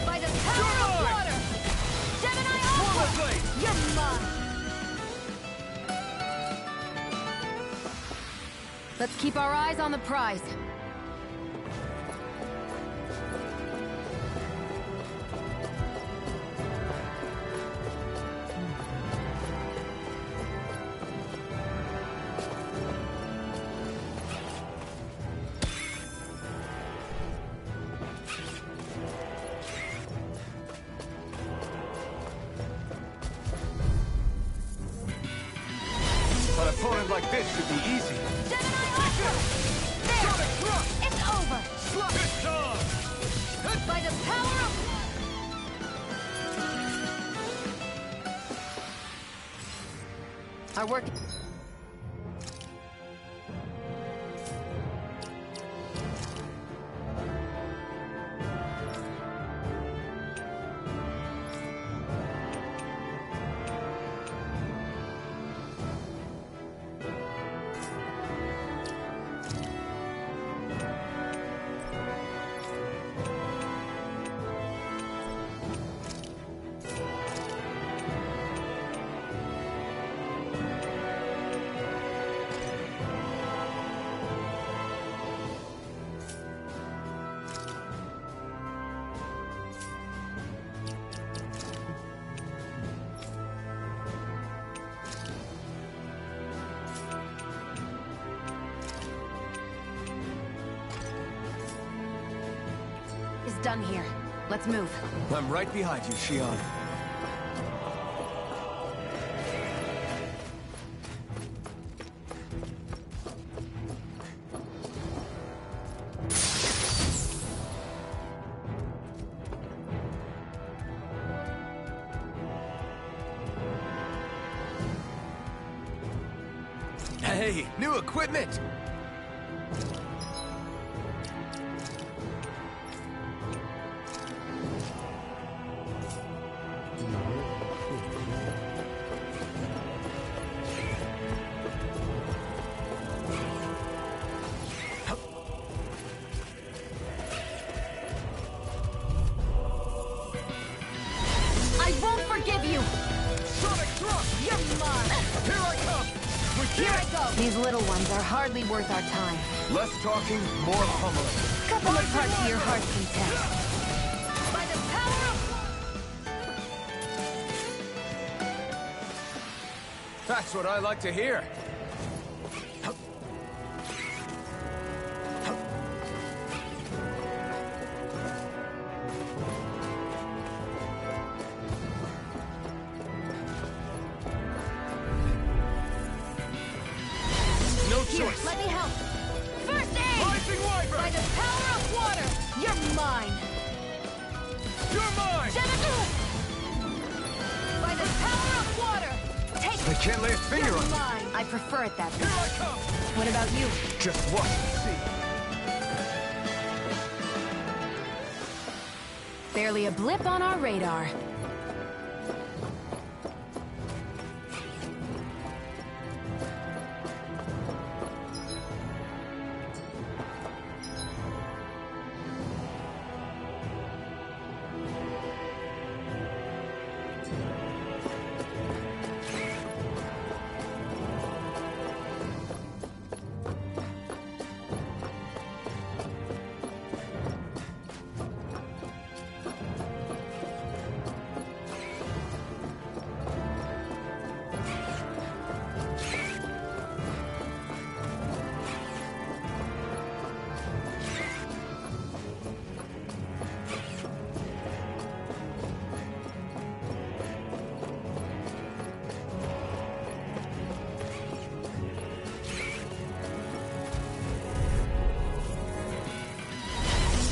By the power of water! Gemini Aqua! You're mine! Let's keep our eyes on the prize. An opponent like this should be easy. Gemini Aqua! There! It's over! Good job! By the power of... Our work... is done here. Let's move. I'm right behind you, Shion. Hey, new equipment! I won't forgive you! Sonic thrust! You're mine! Here I come! Here I go! These little ones are hardly worth our time. Less talking, more pummeling. Cut them apart to your heart's content. By the power of... That's what I like to hear. No Here, choice. let me help. First aid! Rising Wyvern! By the power of water! You're mine! You're mine! By the power of water! Take I can't lay a finger You're on you. mine! I prefer it that way. Here I come! What about you? Just watch and see. Barely a blip on our radar.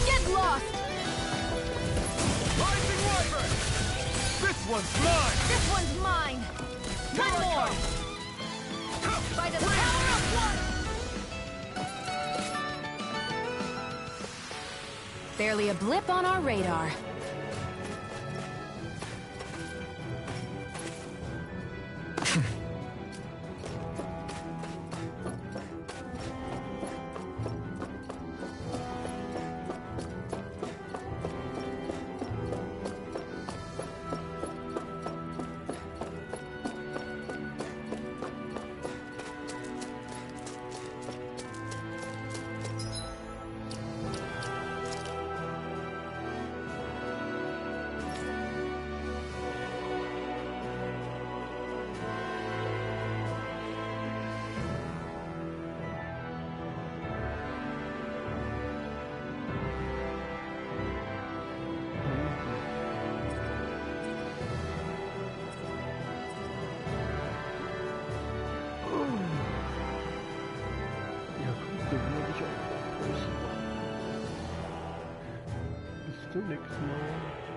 Get lost! Rising Wyvern! This one's mine! This one's mine! One more! By the power of water! Barely a blip on our radar. Bis zum nächsten Mal.